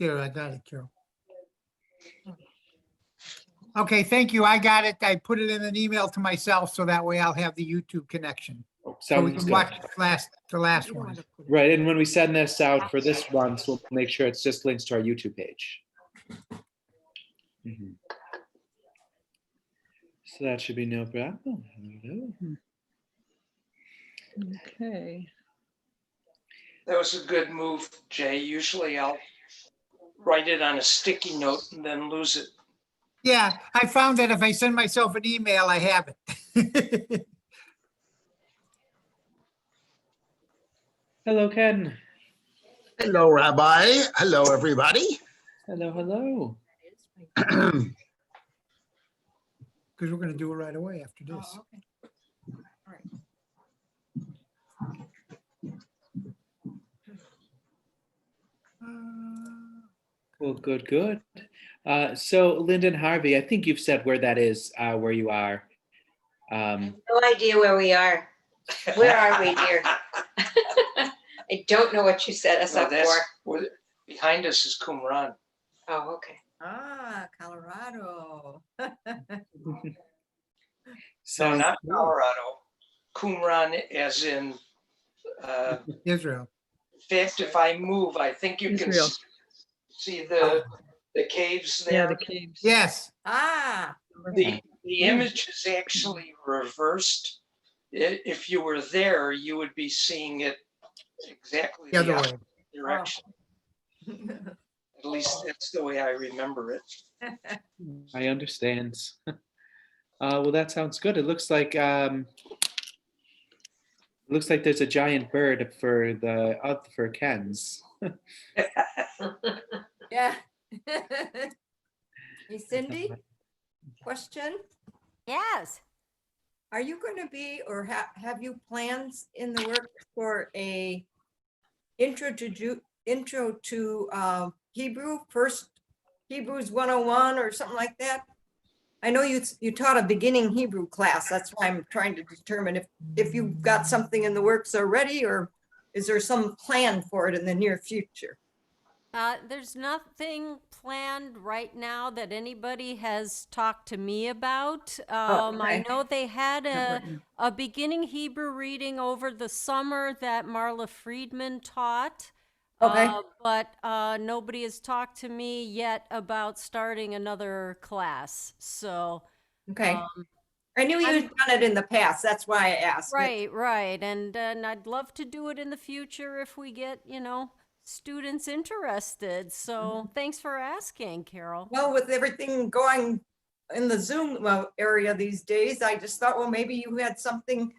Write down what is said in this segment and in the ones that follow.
There, I got it, Carol. Okay, thank you. I got it. I put it in an email to myself, so that way I'll have the YouTube connection. So we Sounds can good. watch the last one. Right, and when we send this out for this once, we'll make sure it's just links to our YouTube page. Mhm. So that should be no problem. Okay. That was a good move, Jay. Usually I'll write it on a sticky note and then lose it. Yeah, I found that if I send myself an email, I have it. Hello, Ken. Hello, Rabbi. Hello, everybody. Hello, hello. Because we're going to do it right away after this. Oh, okay. All right. Well, good, good. So Lyndon Harvey, I think you've said where that is, where you are. No idea where we are. Where are we, dear? I don't know what you set us No, up that's for. behind us is Qumran. Oh, okay. Ah, Colorado. No, not Colorado. Qumran as in, Israel. in fact, if I move, I think you can Israel. see the caves Yeah, there. the caves. Yes. Ah, The image is actually reversed. If you were there, you would be seeing it exactly The other way. opposite direction. At least that's the way I remember it. I understand. Well, that sounds good. It looks like there's a giant bird for Ken's. yeah. Hey, Cindy, question? Yes. Are you going to be, or have you plans in the work for a intro to Hebrew, first Hebrews 101 or something like that? I know you taught a beginning Hebrew class. That's why I'm trying to determine if you've got something in the works already, or is there some plan for it in the near future? There's nothing planned right now that anybody has talked to me about. I okay. know they had a beginning Hebrew reading over the summer that Marla Friedman taught. Okay. But nobody has talked to me yet about starting another class. So, Okay. I knew you'd done it in the past. That's why I asked. right. And I'd love to do it in the future if we get, students interested. So thanks for asking, Carol. Well, with everything going in the Zoom area these days, I just thought, well, maybe you had something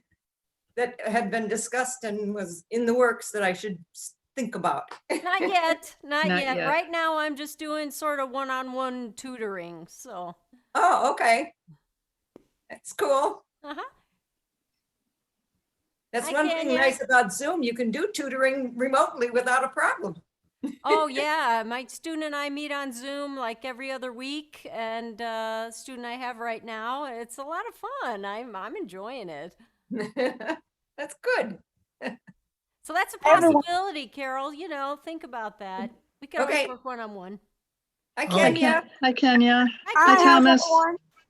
that had been discussed and was in the works that I should think about. Not yet. Not Not yet. yet. Right now, I'm just doing sort of one-on-one tutoring. So, Oh, okay. That's cool. uh-huh. That's Hi, one thing Kenya. nice about Zoom. You can do tutoring remotely without a problem. Oh yeah, my student and I meet on Zoom like every other week, and student I have right now, it's a lot of fun. I'm enjoying it. That's good. So that's a possibility, Carol. Think about that. We can Okay. always work one-on-one. Hi, Oh. Kenya. Hi, Kenya. Hi, Hi, Thomas.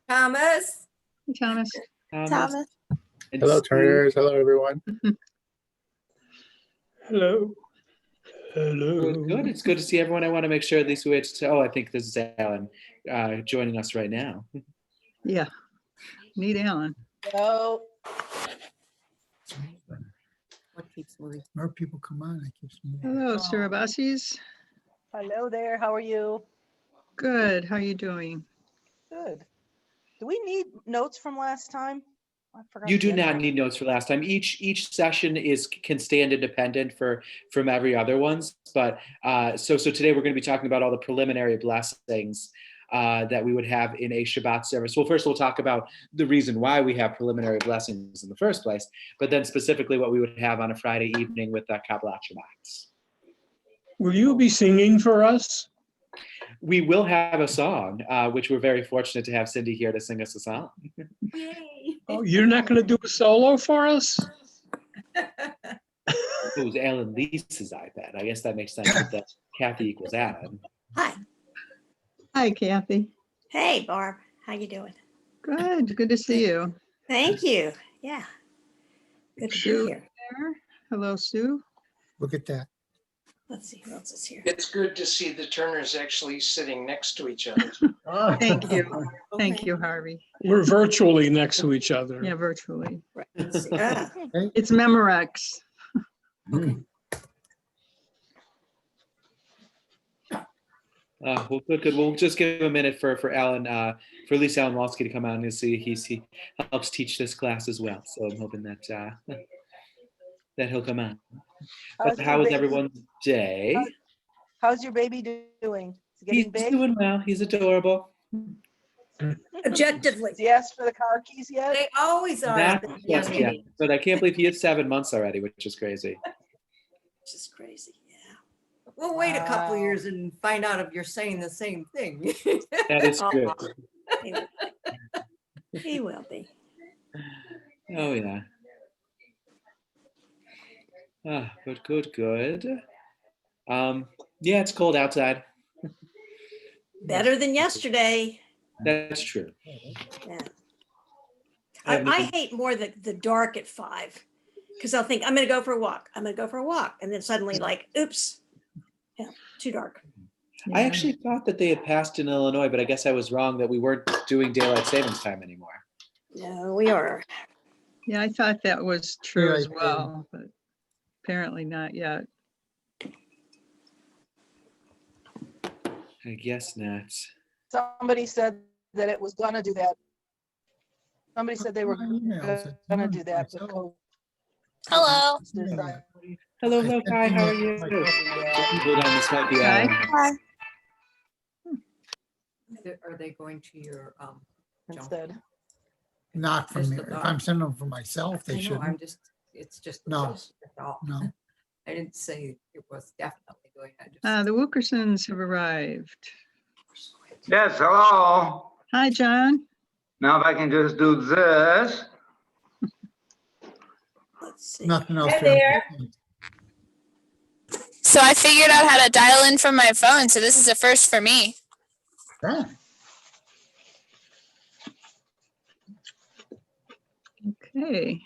Thomas. Hi, Thomas. Thomas. And Hello, Stu. Turners. Hello, everyone. Hello. Good, good. It's good to see everyone. I want to make sure at least I think this is Alan joining us right now. Yeah. Meet Alan. Hello. What keeps moving? More people come on, it keeps moving. Hello, Surabasis. Hello there. How are you? Good. How are you doing? Good. Do we need notes from last time? I forgot. You to do get not them. need notes for last time. Each session can stand independent from every other ones. But so today we're going to be talking about all the preliminary blessings that we would have in a Shabbat service. Well, first we'll talk about the reason why we have preliminary blessings in the first place, but then specifically what we would have on a Friday evening with Kabbalat Shabbats. Will you be singing for us? We will have a song, which we're very fortunate to have Cindy here to sing us a song. Yay. Oh, you're not going to do a solo for us? It was Alan Leese's iPad. I guess that makes sense with the Kathy equals Alan. Hi. Hi, Kathy. Hey, Barb. How you doing? Good. Good to see you. Thank you. Yeah. Good to be Sue here. there. Hello, Sue. Look at that. Let's see who else is here. It's good to see the Turners actually sitting next to each other. Thank you. Thank Okay. you, Harvey. We're virtually next to each other. Yeah, virtually. Right. Let's see. Ah, It's Memorex. Well, good. We'll just give a minute for Alan, for at least Alan Walski to come out and see he helps teach this class as well. So I'm hoping that that he'll come out. But How's your how was baby- everyone's day? How's your baby doing? Is he He's getting big? doing well. He's adorable. objectively. Has he asked for the car keys yet? They always are. Not the just young yet, lady. but I can't believe he is 7 months already, which is crazy. Which is crazy. Yeah. We'll wait a couple Wow. years and find out if you're saying the same thing. That is true. He will be. He will be. Oh yeah. Good. Yeah, it's cold outside. Better than yesterday. That's true. Yeah. I haven't I even- hate more the dark at 5 because I'll think I'm going to go for a walk. I'm going to go for a walk. And then suddenly like, oops, yeah, too dark. I Yeah. actually thought that they had passed in Illinois, but I guess I was wrong that we weren't doing daylight savings time anymore. No, we are. Yeah, I thought that was true as Right, well, but apparently not yet. I guess not. Somebody said that it was gonna do that. Somebody said they were My emails, it's gonna on do that. myself. before Hello. this Yeah. time. Hello, Kai. How are you? Hold on, this might be Hi. Alan. Are they going to your, Instead. Not from Just me. the If dog. I'm sending them for myself, I they know, shouldn't. I'm just, it's just. No. that's all. No. I didn't say it was definitely going. I just. The Wilkersons have arrived. Yes, hello. Hi, John. Now if I can just do this. Let's see. Nothing else. Hi to- there. So I figured out how to dial in from my phone, so this is a first for me. Yeah. Okay.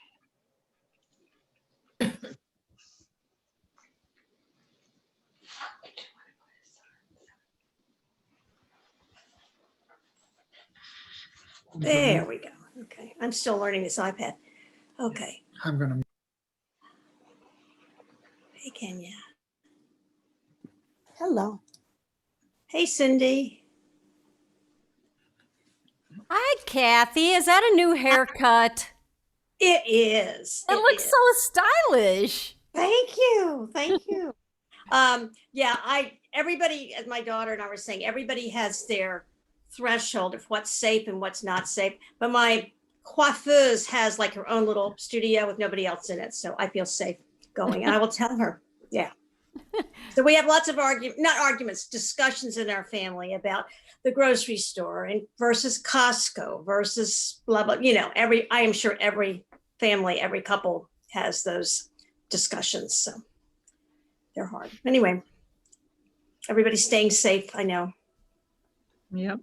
There we go. Okay. I'm still learning this iPad. Okay. I'm gonna, Hey, Kenya. Hello. Hey, Cindy. Hi, Kathy. Is that a new haircut? It is. It looks is. so stylish. Thank you. Thank you. Yeah, everybody, as my daughter and I were saying, everybody has their threshold of what's safe and what's not safe. But my coiffeuse has like her own little studio with nobody else in it. So I feel safe going. And I will tell her. Yeah. So we have lots of discussions in our family about the grocery store and versus Costco versus blah, blah, I am sure every family, every couple has those discussions. So they're hard. Anyway, everybody's staying safe. I know. Yep.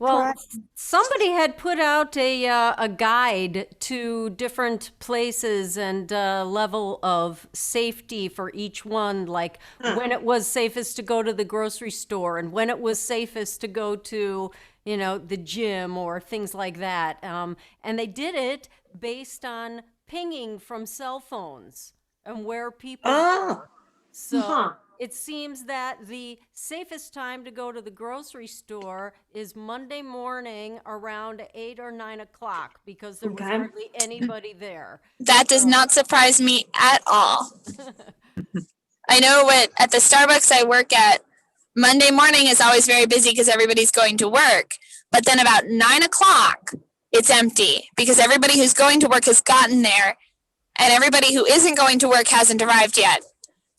Well, Correct. somebody had put out a guide to different places and level of safety for each one, like when it was safest to go to the grocery store and when it was safest to go to, the gym or things like that. And they did it based on pinging from cell phones and where people were. So Huh. it seems that the safest time to go to the grocery store is Monday morning around 8 or 9 o'clock because there was Okay. hardly anybody there. That does not surprise me at all. I know at the Starbucks I work at, Monday morning is always very busy because everybody's going to work. But then about 9 o'clock, it's empty because everybody who's going to work has gotten there and everybody who isn't going to work hasn't arrived yet.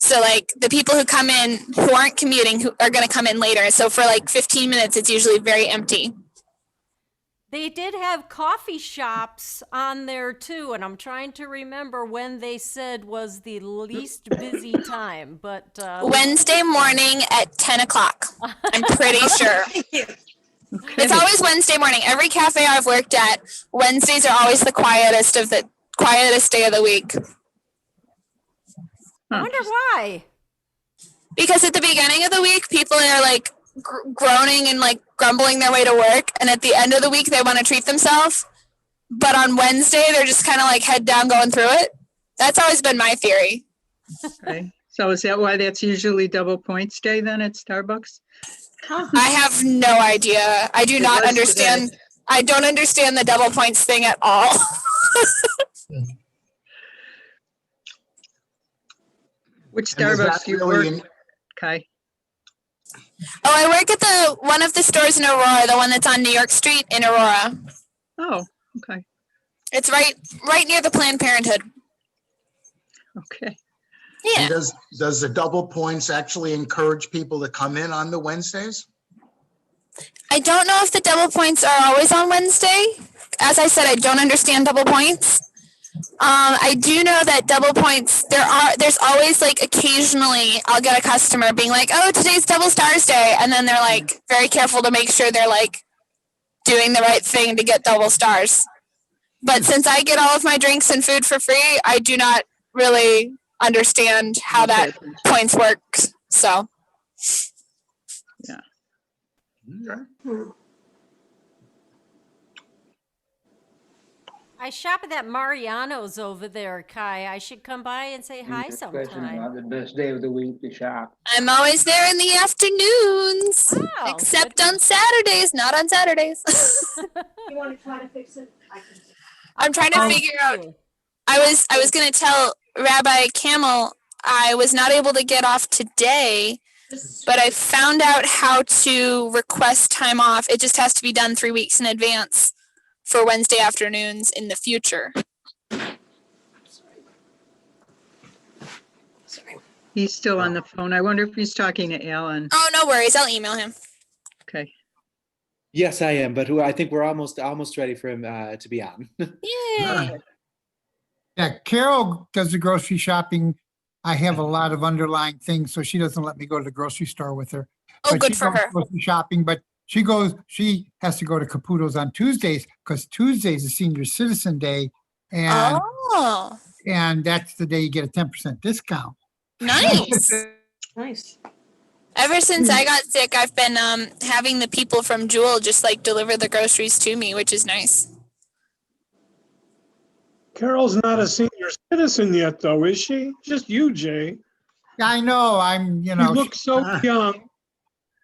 So like the people who come in who aren't commuting who are going to come in later. So for like 15 minutes, it's usually very empty. They did have coffee shops on there too, and I'm trying to remember when they said was the least busy time, but Wednesday morning at 10 o'clock. I'm pretty sure. Okay. It's always Wednesday morning. Every cafe I've worked at, Wednesdays are always the quietest day of the week. I wonder why. Because at the beginning of the week, people are like groaning and like grumbling their way to work. And at the end of the week, they want to treat themselves. But on Wednesday, they're just kind of like head down going through it. That's always been my theory. Okay. So is that why that's usually double points day then at Starbucks? I have no idea. I do not understand. I don't understand the double points thing at all. Which And is that Starbucks do you really work? Okay. Oh, I work at one of the stores in Aurora, the one that's on New York Street in Aurora. Oh, okay. It's right near the Planned Parenthood. Okay. Yeah. And does the double points actually encourage people to come in on the Wednesdays? I don't know if the double points are always on Wednesday. As I said, I don't understand double points. I do know that double points, there's always like occasionally I'll get a customer being like, oh, today's double stars day. And then they're like very careful to make sure they're like doing the right thing to get double stars. But since I get all of my drinks and food for free, I do not really understand how that points works. So. Yeah. Okay. I shop at that Mariano's over there, Kai. I should come by and say hi sometime. Not the best day of the week to shop. I'm always there in the afternoons, Wow, except on Saturdays, not on Saturdays. You want to try to fix it? I'm trying to figure out. I was going to tell Rabbi Camel I was not able to get off today, but I found out how to request time off. It just has to be done 3 weeks in advance for Wednesday afternoons in the future. Sorry. He's still on the phone. I wonder if he's talking to Alan. Oh, no worries. I'll email him. Okay. Yes, I am, but I think we're almost ready for him to be on. Yay. Yeah, Carol does the grocery shopping. I have a lot of underlying things, so she doesn't let me go to the grocery store with her. Oh, But good she for goes her. grocery shopping, but she has to go to Caputo's on Tuesdays because Tuesday's is Senior Citizen Day. And, Oh, and that's the day you get a 10% discount. nice. Nice. Ever since I got sick, I've been having the people from Jewel just like deliver the groceries to me, which is nice. Carol's not a senior citizen yet, though, is she? Just you, Jay. I know, You look so young.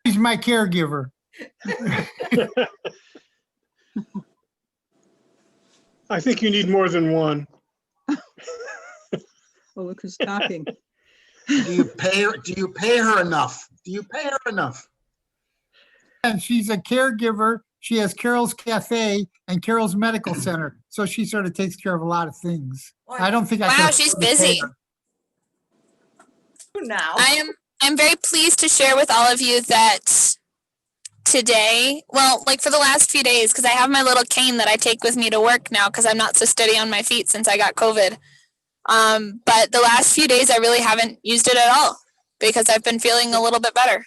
she's my caregiver. I think you need more than one. Oh, look who's talking. Do you pay her enough? Do you pay her enough? And she's a caregiver. She has Carol's Cafe and Carol's Medical Center. So she sort of takes care of a lot of things. I don't think I can. Wow, she's afford to pay busy. her. Now. I'm very pleased to share with all of you that today, well, like for the last few days, because I have my little cane that I take with me to work now because I'm not so steady on my feet since I got COVID. But the last few days, I really haven't used it at all because I've been feeling a little bit better.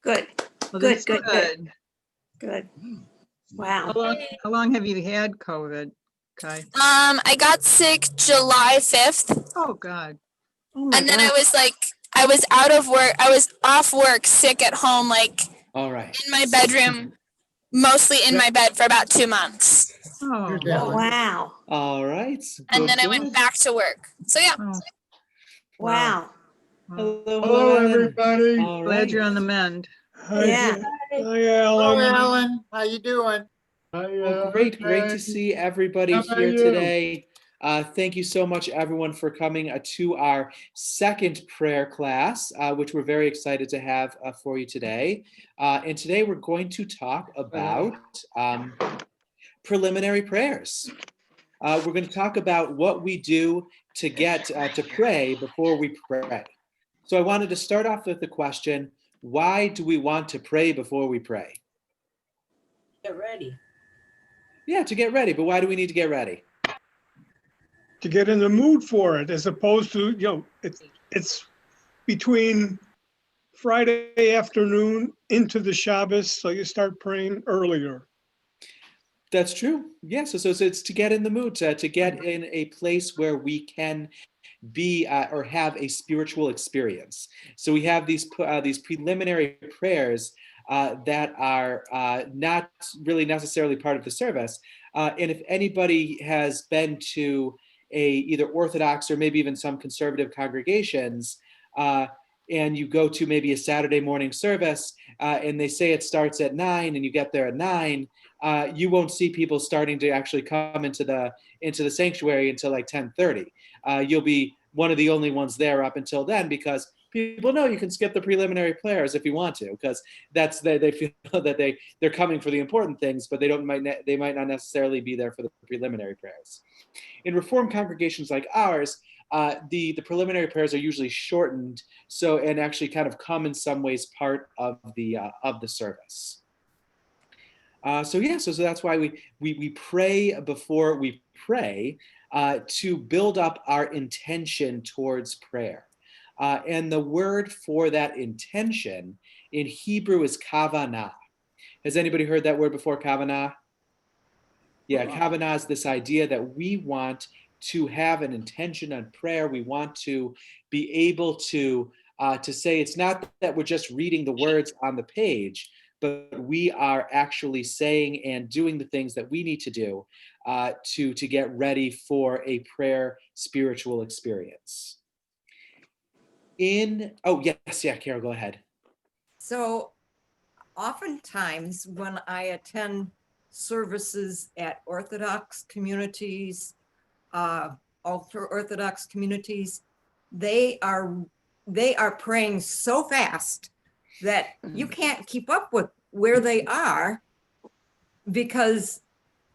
Good. Well, Good, that's good, good. Good. Wow. How long have you had COVID, Kai? I got sick July 5th. Oh, God. And then I was like, I was out of work. I was off work, sick at home, like All right. in my bedroom, mostly in my bed for about 2 months. Oh, Wow. All right. And then I went back to work. So yeah. Wow. Hello, everybody. All glad right. you're on the mend. Hi, Yeah. Hi, Alan. Hello, Alan. How you doing? Well, great to see everybody How about here you? today. Thank you so much, everyone, for coming to our second prayer class, which we're very excited to have for you today. And today we're going to talk about preliminary prayers. We're going to talk about what we do to get to pray before we pray. So I wanted to start off with the question, why do we want to pray before we pray? Get ready. Yeah, to get ready. But why do we need to get ready? To get in the mood for it, as opposed to, it's between Friday afternoon into the Shabbos, so you start praying earlier. That's true. Yeah. So it's to get in the mood, to get in a place where we can be or have a spiritual experience. So we have these preliminary prayers that are not really necessarily part of the service. And if anybody has been to either Orthodox or maybe even some conservative congregations, and you go to maybe a Saturday morning service, and they say it starts at 9, and you get there at 9, you won't see people starting to actually come into the sanctuary until like 10:30. You'll be one of the only ones there up until then, because people know you can skip the preliminary prayers if you want to, because they feel that they're coming for the important things, but they might not necessarily be there for the preliminary prayers. In Reformed congregations like ours, the preliminary prayers are usually shortened, and actually kind of come in some ways part of the service. So that's why we pray before we pray, to build up our intention towards prayer. And the word for that intention in Hebrew is kavanah. Has anybody heard that word before, kavanah? Yeah, kavanah is this idea that we want to have an intention on prayer. We want to be able to say it's not that we're just reading the words on the page, but we are actually saying and doing the things that we need to do to get ready for a prayer spiritual experience. Carol, go ahead. So oftentimes when I attend services at Orthodox communities, ultra-Orthodox communities, they are praying so fast that you can't keep up with where they are, because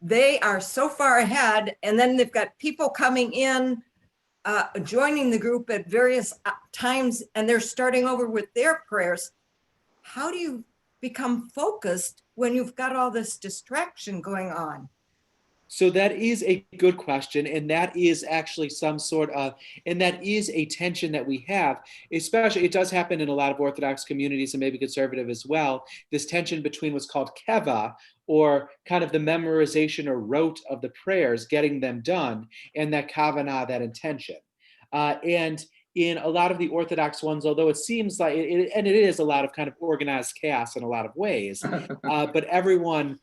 they are so far ahead, and then they've got people coming in, joining the group at various times, and they're starting over with their prayers. How do you become focused when you've got all this distraction going on? So that is a good question, and that is actually that is a tension that we have, especially, it does happen in a lot of Orthodox communities and maybe conservative as well, this tension between what's called keva, or kind of the memorization or rote of the prayers, getting them done, and that kavanah, that intention. And in a lot of the Orthodox ones, although it seems like, it is a lot of kind of organized chaos in a lot of ways, but everyone,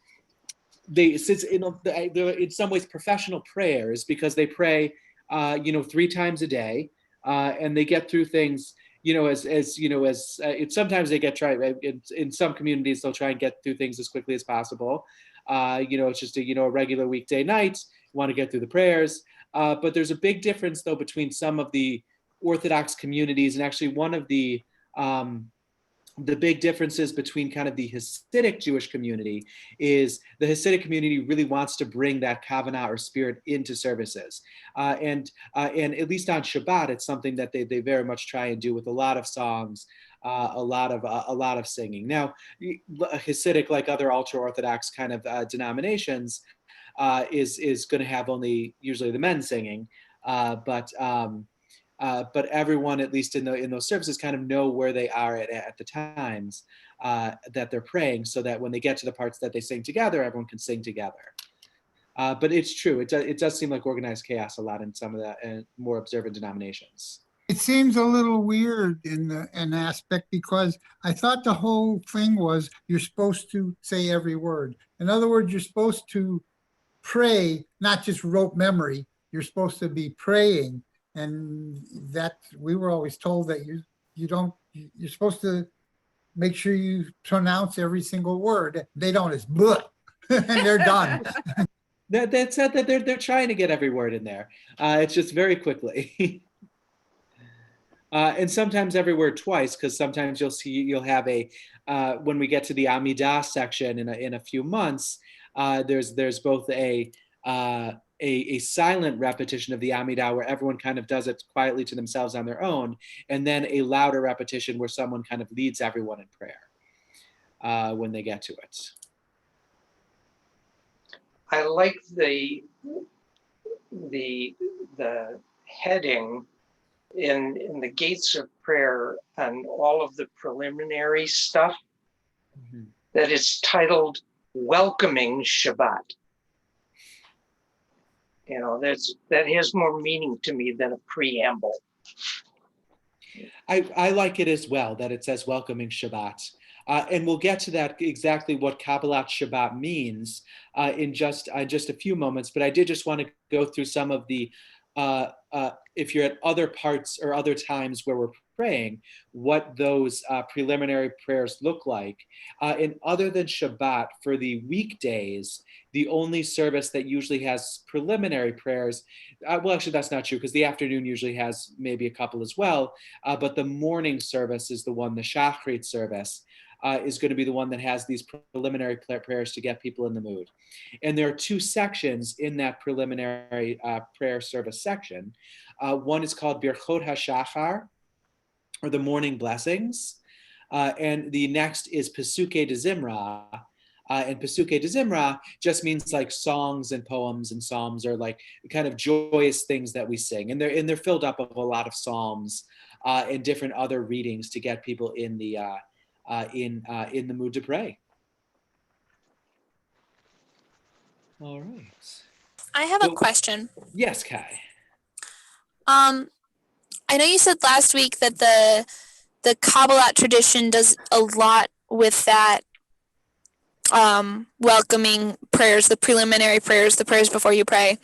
they're in some ways professional prayers, because they pray 3 times a day, and they get through things sometimes they get in some communities they'll try and get through things as quickly as possible. It's just a regular weekday night, you want to get through the prayers, but there's a big difference though between some of the Orthodox communities, and actually one of the big differences between kind of the Hasidic Jewish community is the Hasidic community really wants to bring that kavanah or spirit into services. And at least on Shabbat, it's something that they very much try and do with a lot of songs, a lot of singing. Now, Hasidic, like other ultra-Orthodox kind of denominations, is going to have only usually the men singing, but everyone, at least in those services, kind of know where they are at the times that they're praying, so that when they get to the parts that they sing together, everyone can sing together. But it's true, it does seem like organized chaos a lot in some of the more observant denominations. It seems a little weird in an aspect, because I thought the whole thing was you're supposed to say every word. In other words, you're supposed to pray, not just rote memory. You're supposed to be praying. And that we were always told that you're supposed to make sure you pronounce every single word. They don't, it's bleh, and they're done. That said, that they're trying to get every word in there. It's just very quickly. And sometimes every word twice, because sometimes you'll have when we get to the Amidah section in a few months, there's both a silent repetition of the Amidah where everyone kind of does it quietly to themselves on their own, and then a louder repetition where someone kind of leads everyone in prayer when they get to it. I like the heading in the gates of prayer and all of the preliminary stuff that is titled Welcoming Shabbat. You know, that has more meaning to me than a preamble. I like it as well that it says welcoming Shabbat. And we'll get to that exactly what Kabbalat Shabbat means in just a few moments. But I did just want to go through some of the, if you're at other parts or other times where we're praying, what those preliminary prayers look like. And other than Shabbat, for the weekdays, the only service that usually has preliminary prayers, well, actually, that's not true because the afternoon usually has maybe a couple as well. But the morning service is the one, the Shachrit service, is going to be the one that has these preliminary prayers to get people in the mood. And there are two sections in that preliminary prayer service section. One is called Birchot HaShachar, or the morning blessings. And the next is Pesukei de Zimra. And Pesukei de Zimra just means like songs and poems and psalms, or like kind of joyous things that we sing. And they're filled up of a lot of psalms and different other readings to get people in the mood to pray. All right. I have a question. Yes, Kai. I know you said last week that the Kabbalat tradition does a lot with that welcoming prayers, the preliminary prayers, the prayers before you pray.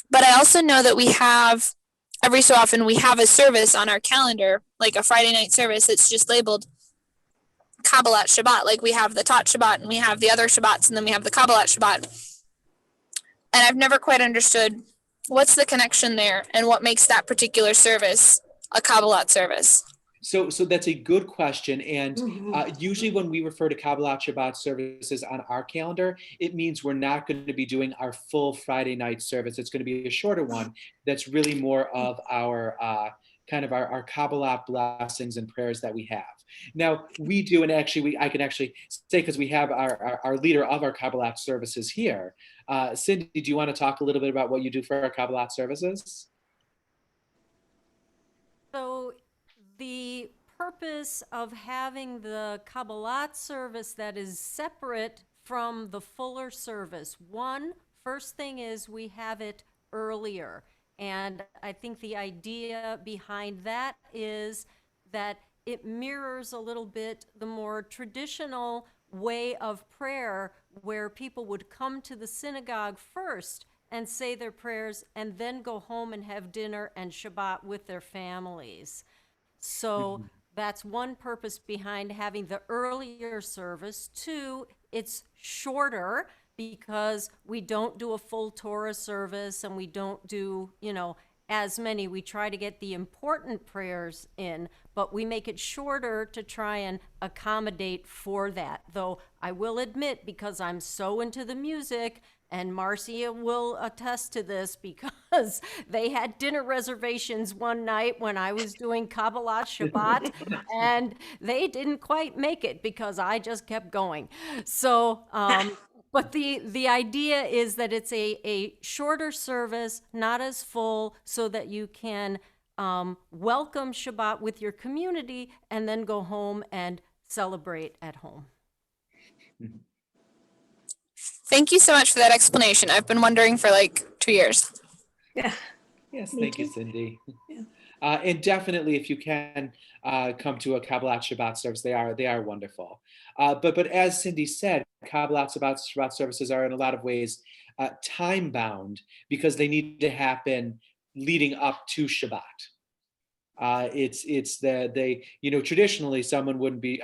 But I also know that we have, every so often, we have a service on our calendar, like a Friday night service that's just labeled Kabbalat Shabbat. Like we have the Tot Shabbat and we have the other Shabbats and then we have the Kabbalat Shabbat. And I've never quite understood what's the connection there and what makes that particular service a Kabbalat service. So that's a good question. And usually when we refer to Kabbalat Shabbat services on our calendar, it means we're not going to be doing our full Friday night service. It's going to be a shorter one that's really more of our kind of our Kabbalat blessings and prayers that we have. Now we do, and actually I can actually say, because we have our leader of our Kabbalat services here. Cindy, do you want to talk a little bit about what you do for our Kabbalat services? So the purpose of having the Kabbalat service that is separate from the fuller service, first thing is we have it earlier. And I think the idea behind that is that it mirrors a little bit the more traditional way of prayer, where people would come to the synagogue first and say their prayers and then go home and have dinner and Shabbat with their families. So that's one purpose behind having the earlier service. Two, it's shorter because we don't do a full Torah service and we don't do, as many. We try to get the important prayers in, but we make it shorter to try and accommodate for that. Though I will admit, because I'm so into the music, and Marcia will attest to this, because they had dinner reservations one night when I was doing Kabbalat Shabbat, and they didn't quite make it because I just kept going. So, but the idea is that it's a shorter service, not as full, so that you can welcome Shabbat with your community and then go home and celebrate at home. Thank you so much for that explanation. I've been wondering for like 2 years. Yeah. Yes, Me thank you, too. Cindy. Yeah. And definitely, if you can come to a Kabbalat Shabbat service, they are wonderful. But as Cindy said, Kabbalat Shabbat services are in a lot of ways time bound, because they need to happen leading up to Shabbat. Traditionally someone wouldn't be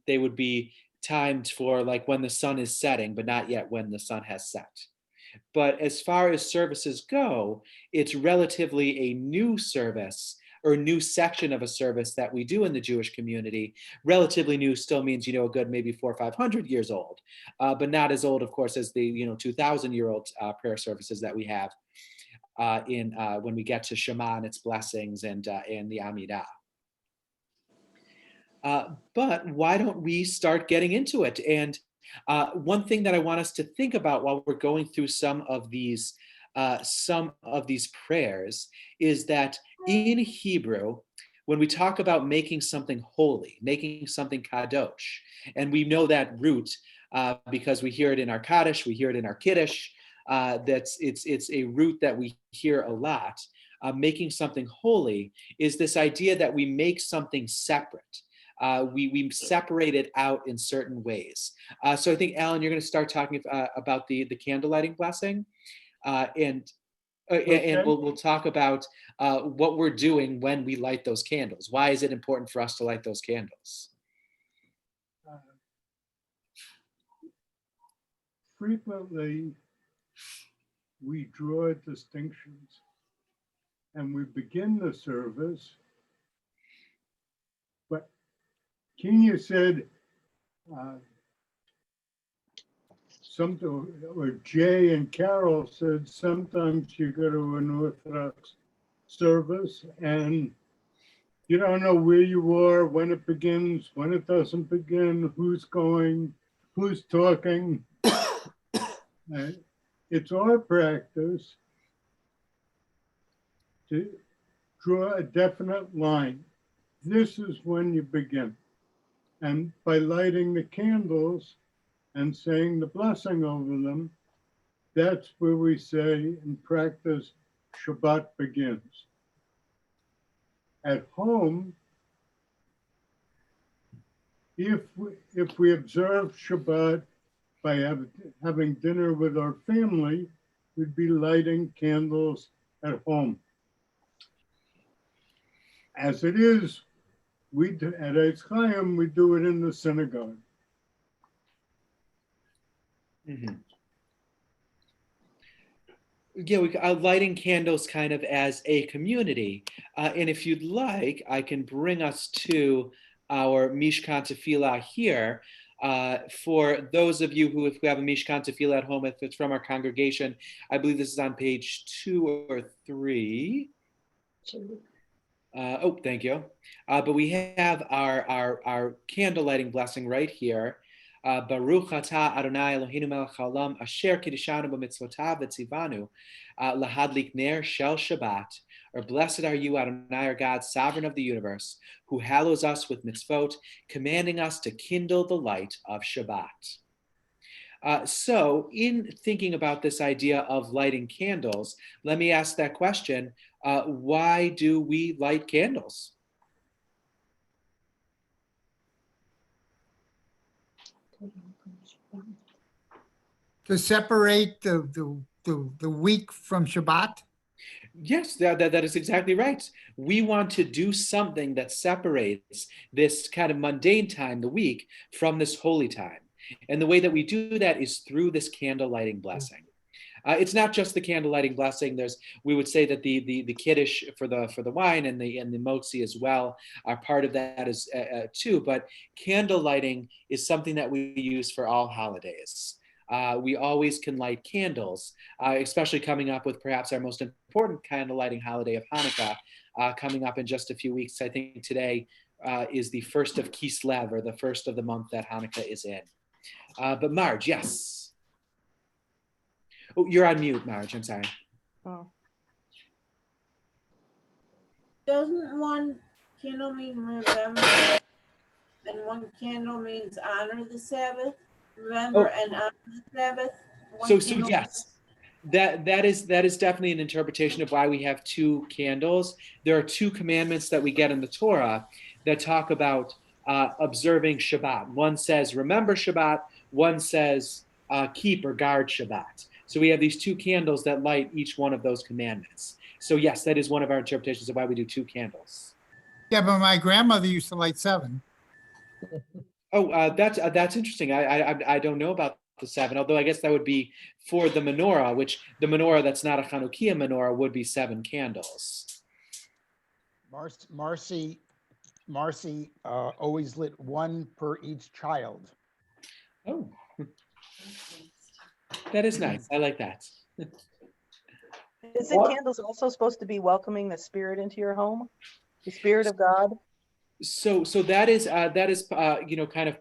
they would be timed for like when the sun is setting, but not yet when the sun has set. But as far as services go, it's relatively a new service, or a new section of a service that we do in the Jewish community. Relatively new still means, a good maybe 400 or 500 years old, but not as old, of course, as the 2,000-year-old prayer services that we have when we get to Shema and its blessings and the Amidah. But why don't we start getting into it? And One thing that I want us to think about while we're going through some of these prayers is that in Hebrew, when we talk about making something holy, making something kadosh, and we know that root because we hear it in our Kaddish, we hear it in our Kiddush, it's a root that we hear a lot. Making something holy is this idea that we make something separate. We separate it out in certain ways. So I think, Alan, you're going to start talking about the candle lighting blessing, and we'll talk about what we're doing when we light those candles. Why is it important for us to light those candles? Frequently, we draw distinctions, and we begin the service, but Kenya said something, or Jay and Carol said, sometimes you go to an Orthodox service and you don't know where you are, when it begins, when it doesn't begin, who's going, who's talking. It's our practice to draw a definite line. This is when you begin. And by lighting the candles and saying the blessing over them, that's where we say in practice, Shabbat begins. At home, if we observe Shabbat by having dinner with our family, we'd be lighting candles at home. As it is, at Eitz Chaim, we do it in the synagogue. Mm-hmm. Yeah, we are lighting candles kind of as a community. And if you'd like, I can bring us to our Mishkan Tefillah here. For those of you who, if we have a Mishkan Tefillah at home, if it's from our congregation, I believe this is on page 2 or 3. Oh, thank you. But we have our candle lighting blessing right here. Baruch atah Adonai Eloheinu melech haolam asher kiddishanu b'mitzvotav v'tzivanu lahadlik ner shel Shabbat. Or blessed are you, Adonai, our God, sovereign of the universe, who hallows us with mitzvot, commanding us to kindle the light of Shabbat. So in thinking about this idea of lighting candles, let me ask that question. Why do we light candles? To separate the week from Shabbat? Yes, that is exactly right. We want to do something that separates this kind of mundane time, the week, from this holy time. And the way that we do that is through this candle lighting blessing. It's not just the candle lighting blessing. We would say that the kiddush for the wine and the motzi as well are part of that as too. But candle lighting is something that we use for all holidays. We always can light candles, especially coming up with perhaps our most important candle lighting holiday of Hanukkah, coming up in just a few weeks. I think today is the first of Kislev, or the first of the month that Hanukkah is in. But Marge, yes. Oh, you're on mute, Marge. I'm sorry. Oh. Doesn't one candle mean remember, and one candle means honor the Sabbath? Remember and honor the Sabbath. So yes, that is definitely an interpretation of why we have two candles. There are two commandments that we get in the Torah that talk about observing Shabbat. One says remember Shabbat. One says keep or guard Shabbat. So we have these two candles that light each one of those commandments. So yes, that is one of our interpretations of why we do two candles. Yeah, but my grandmother used to light 7. Oh, that's interesting. I don't know about the 7, although I guess that would be for the menorah, which the menorah that's not a Chanukiah menorah would be 7 candles. Marcy always lit 1 per each child. Oh, that is nice. I like that. Isn't candles also supposed to be welcoming the spirit into your home? The spirit of God? So that is kind of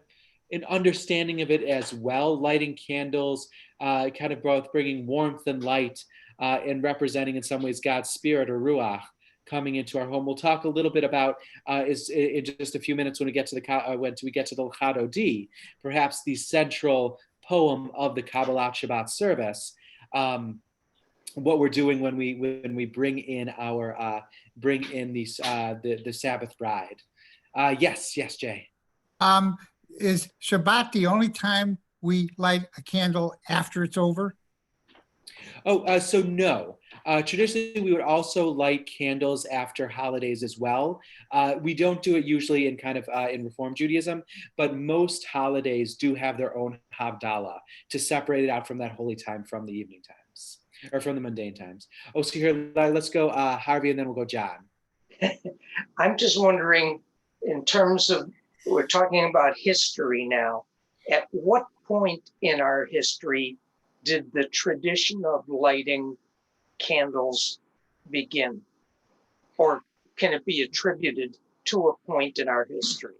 an understanding of it as well. Lighting candles, kind of both bringing warmth and light, and representing in some ways God's spirit or ruach coming into our home. We'll talk a little bit about is in just a few minutes when we get to the when we get to the Dodi, perhaps the central poem of the Kabbalat Shabbat service. What we're doing when we bring in our the Sabbath bride. Yes, Jay. Is Shabbat the only time we light a candle after it's over? Oh, so no. Traditionally, we would also light candles after holidays as well. We don't do it usually in kind of in Reform Judaism, but most holidays do have their own Havdalah to separate it out from that holy time from the evening times or from the mundane times. Oh, so here, let's go Harvey, and then we'll go John. I'm just wondering, in terms of, we're talking about history now, at what point in our history did the tradition of lighting candles begin? Or can it be attributed to a point in our history?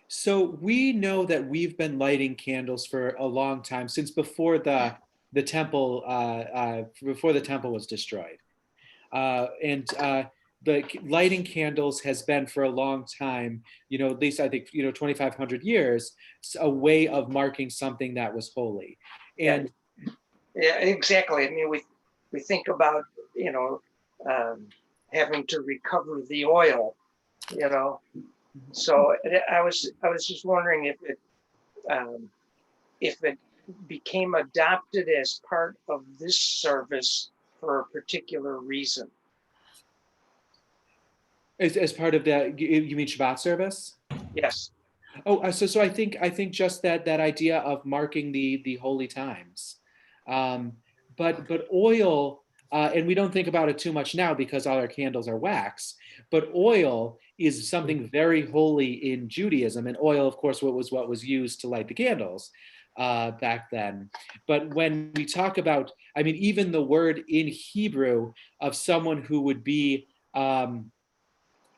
So we know that we've been lighting candles for a long time, since before the temple was destroyed. The lighting candles has been for a long time, at least I think, 2,500 years, a way of marking something that was holy. And yeah, exactly. I mean, we think about, having to recover the oil, So I was just wondering if it became adopted as part of this service for a particular reason. As part of that, you mean Shabbat service? Yes. Oh, so I think just that idea of marking the holy times, but oil, and we don't think about it too much now because all our candles are wax. But oil is something very holy in Judaism, and oil, of course, what was used to light the candles back then. But when we talk about, I mean, even the word in Hebrew of someone who would be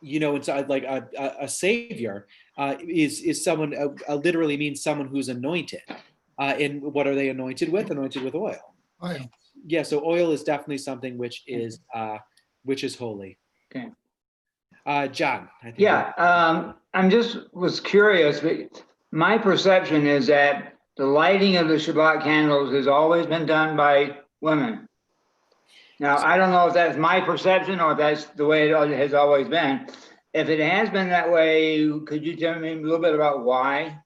it's like a savior is someone literally means someone who's anointed. And what are they anointed with? Anointed with oil. Oil. Yeah, so oil is definitely something which is holy. Okay. John, I think. Yeah, I'm just was curious, but my perception is that the lighting of the Shabbat candles has always been done by women. Now, I don't know if that's my perception or if that's the way it has always been. If it has been that way, could you tell me a little bit about why?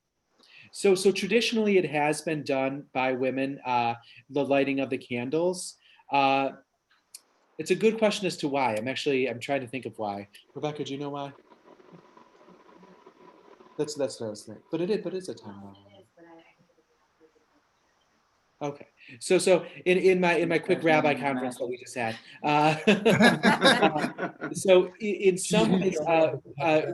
So traditionally, it has been done by women, the lighting of the candles. It's a good question as to why. I'm trying to think of why. Rebecca, do you know why? That's what I was thinking. But it's a time. Okay, so in my quick rabbi conference that we just had, so in some ways,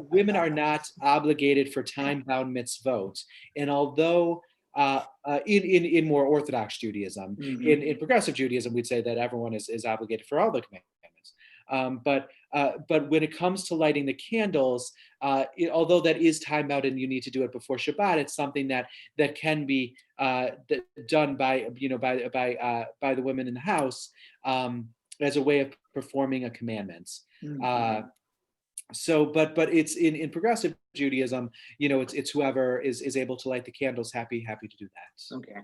women are not obligated for time-bound mitzvot, and although in more Orthodox Judaism, in progressive Judaism, we'd say that everyone is obligated for all the commandments. But when it comes to lighting the candles, although that is time bound and you need to do it before Shabbat, it's something that can be done by the women in the house as a way of performing a commandment. So, but it's in progressive Judaism, it's whoever is able to light the candles, happy to do that. Okay,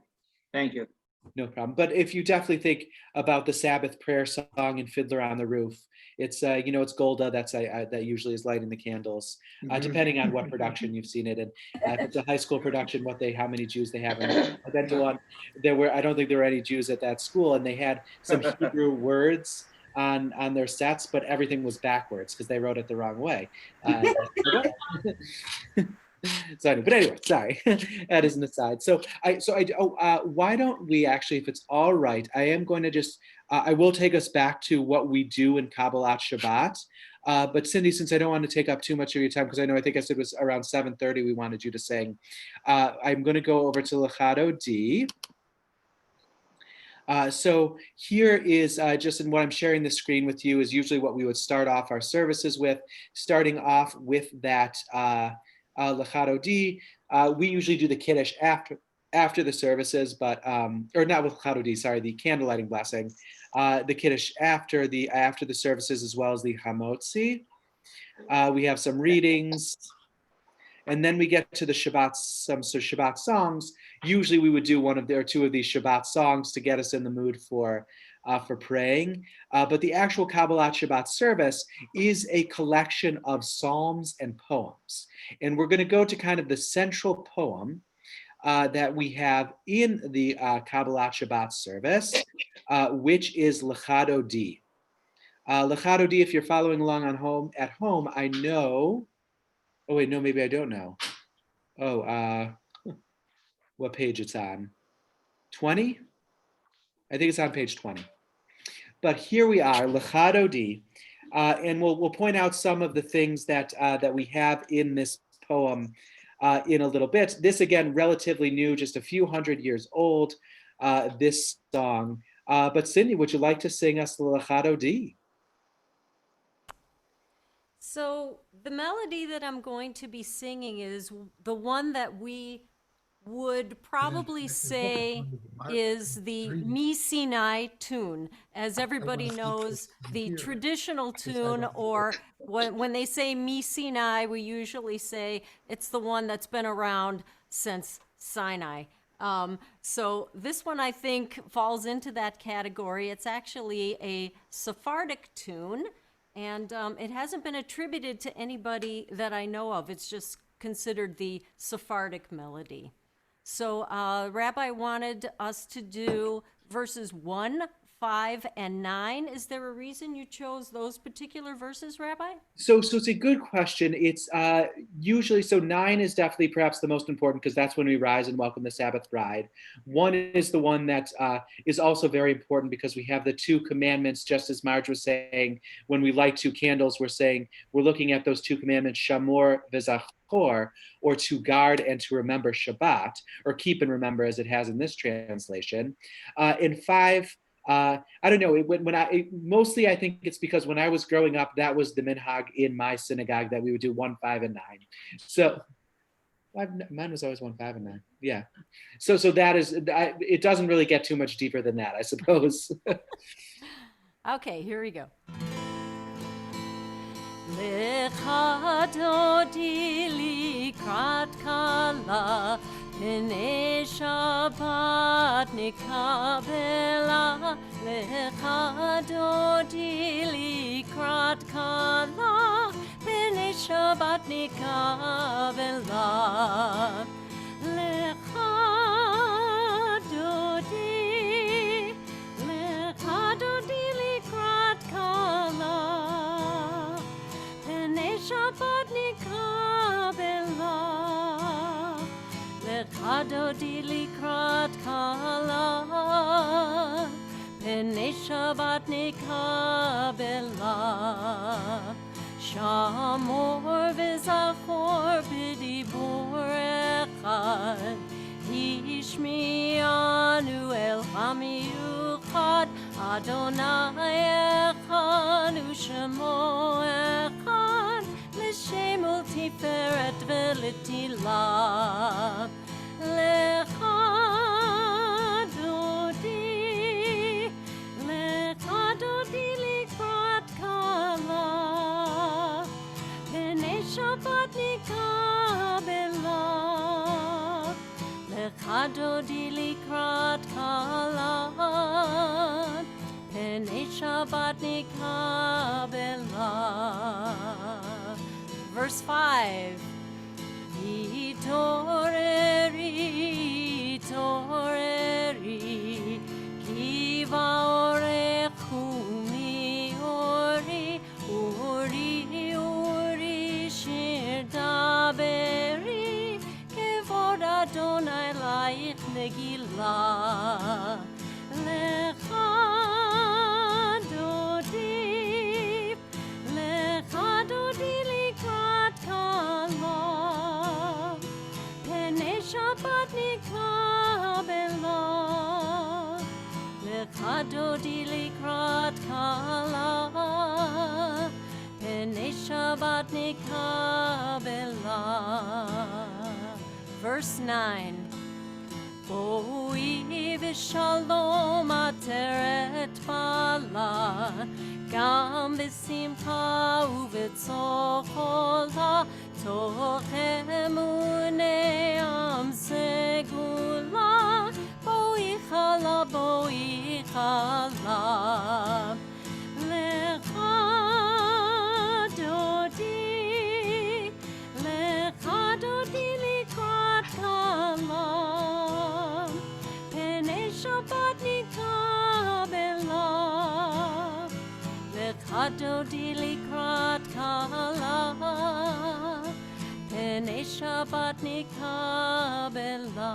thank you. No problem. But if you definitely think about the Sabbath prayer song and Fiddler on the Roof, it's it's Golda that usually is lighting the candles, depending on what production you've seen it in. If it's a high school production, how many Jews they have in it. I went to one. I don't think there were any Jews at that school, and they had some Hebrew words on their sets, but everything was backwards because they wrote it the wrong way. So, but anyway, sorry, that is an aside. Why don't we actually, if it's all right, I am going to just, I will take us back to what we do in Kabbalat Shabbat. But Cindy, since I don't want to take up too much of your time, because I think I said it was around 7:30 we wanted you to sing, I'm going to go over to Dodi. So here is just in what I'm sharing the screen with you is usually what we would start off our services with, starting off with that Lecha Dodi. We usually do the Kiddush after the services, but or not with Lecha Dodi, sorry, the candlelighting blessing. The Kiddush after the services, as well as the Hamotzi. We have some readings, and then we get to the Shabbat, some Shabbat songs. Usually we would do one of or two of these Shabbat songs to get us in the mood for praying. But the actual Kabbalat Shabbat service is a collection of psalms and poems. And we're going to go to kind of the central poem that we have in the Kabbalat Shabbat service, which is Lecha Dodi. Lecha Dodi, if you're following along at home, I know. Oh wait, no, maybe I don't know. Oh, what page it's on? 20? I think it's on page 20. But here we are, Lecha Dodi, and we'll point out some of the things that we have in this poem in a little bit. This, again, relatively new, just a few hundred years old, this song. But Cindy, would you like to sing us the Lecha Dodi? So the melody that I'm going to be singing is the one that we would probably say is the Mi Sinai tune. As everybody knows, the traditional tune, or when they say Mi Sinai, we usually say it's the one that's been around since Sinai. So this one, I think, falls into that category. It's actually a Sephardic tune, and it hasn't been attributed to anybody that I know of. It's just considered the Sephardic melody. So Rabbi wanted us to do verses 1, 5, and 9. Is there a reason you chose those particular verses, Rabbi? So it's a good question. It's usually, so 9 is definitely perhaps the most important, because that's when we rise and welcome the Sabbath bride. 1 is the one that is also very important because we have the 2 commandments, just as Marge was saying. When we light 2 candles, we're looking at those 2 commandments, Shamor v'Zachor, or to guard and to remember Shabbat, or keep and remember, as it has in this translation. In 5, I don't know. Mostly I think it's because when I was growing up, that was the minhag in my synagogue, that we would do 1, 5, and 9. So mine was always 1, 5, and 9. Yeah. So that is. It doesn't really get too much deeper than that, I suppose. Okay, here we go. Lecha Dodi likrat kala, Pnei Shabbat nikabela. Lecha Dodi likrat kala, Pnei Shabbat nikabela. Lecha Dodi likrat kala, Pnei Shabbat nikabela. Lecha Dodi likrat kala, Pnei Shabbat nikabela. Shamor v'Zachor b'dibur echad, Ishmi'anu el hamiyuchad, Adonai echad u'shemo echad, L'shem u'tiferet v'letila. Lecha Dodi, Lecha Dodi likrat kala, Pnei Shabbat nikabela. Lecha Dodi likrat kala, Pnei Shabbat nikabela. Verse 5. Itoreri, Itoreri, ki va'orechu mi'ori, Uri, Uri, shir daberi, kevod Adonai laich negila. Lecha Dodi, Lecha Dodi likrat kala, Pnei Shabbat nikabela. Lecha Dodi likrat kala, Pnei Shabbat nikabela. verse 9. Boi v'shalom ateret bala, gam b'simcha u'v'tzochola, toch emunei am segula, boi chala, lecha Dodi, likrat kala, penei Shabbat nikabela, lecha Dodi likrat kala, penei Shabbat nikabela.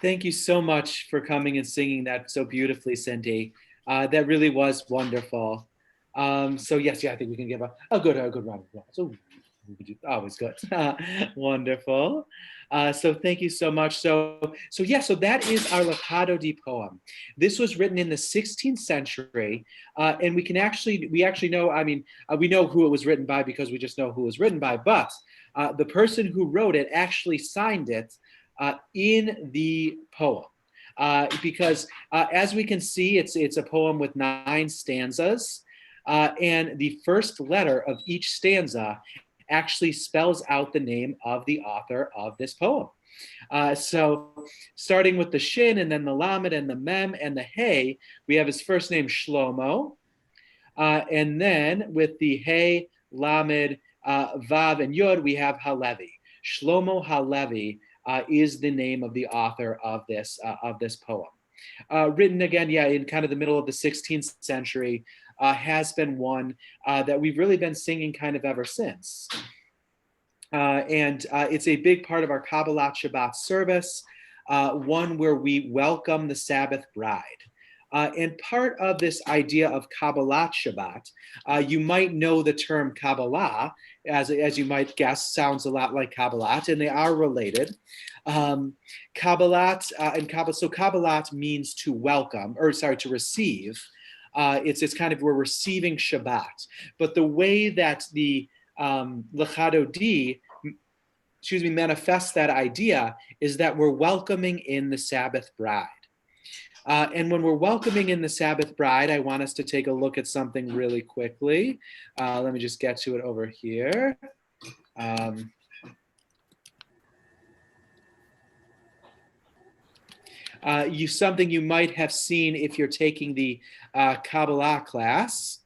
Thank you so much for coming and singing that so beautifully, Cindy. That really was wonderful. So yes, yeah, I think we can give a good round of applause. Oh, always good. Wonderful. So thank you so much. So that is our Lecha Dodi poem. This was written in the 16th century, and we actually know. I mean, we know who it was written by because we just know who it was written by. But the person who wrote it actually signed it in the poem. Because as we can see, it's a poem with 9 stanzas, and the first letter of each stanza actually spells out the name of the author of this poem. So starting with the shin and then the lamed and the mem and the hey, we have his first name Shlomo, and then with the hey, lamed, vav, and yod, we have Halevi. Shlomo Halevi is the name of the author of this poem. Written again, in kind of the middle of the 16th century, has been one that we've really been singing kind of ever since. And it's a big part of our Kabbalat Shabbat service, one where we welcome the Sabbath bride. And part of this idea of Kabbalat Shabbat, you might know the term Kabbalah, as you might guess, sounds a lot like Kabbalat, and they are related. Kabbalat and Kabbalah, so Kabbalat means to welcome, to receive. It's kind of we're receiving Shabbat. But the way that the Lecha Dodi, manifests that idea is that we're welcoming in the Sabbath bride. And when we're welcoming in the Sabbath bride, I want us to take a look at something really quickly. Let me just get to it over here. Something you might have seen if you're taking the Kabbalah class.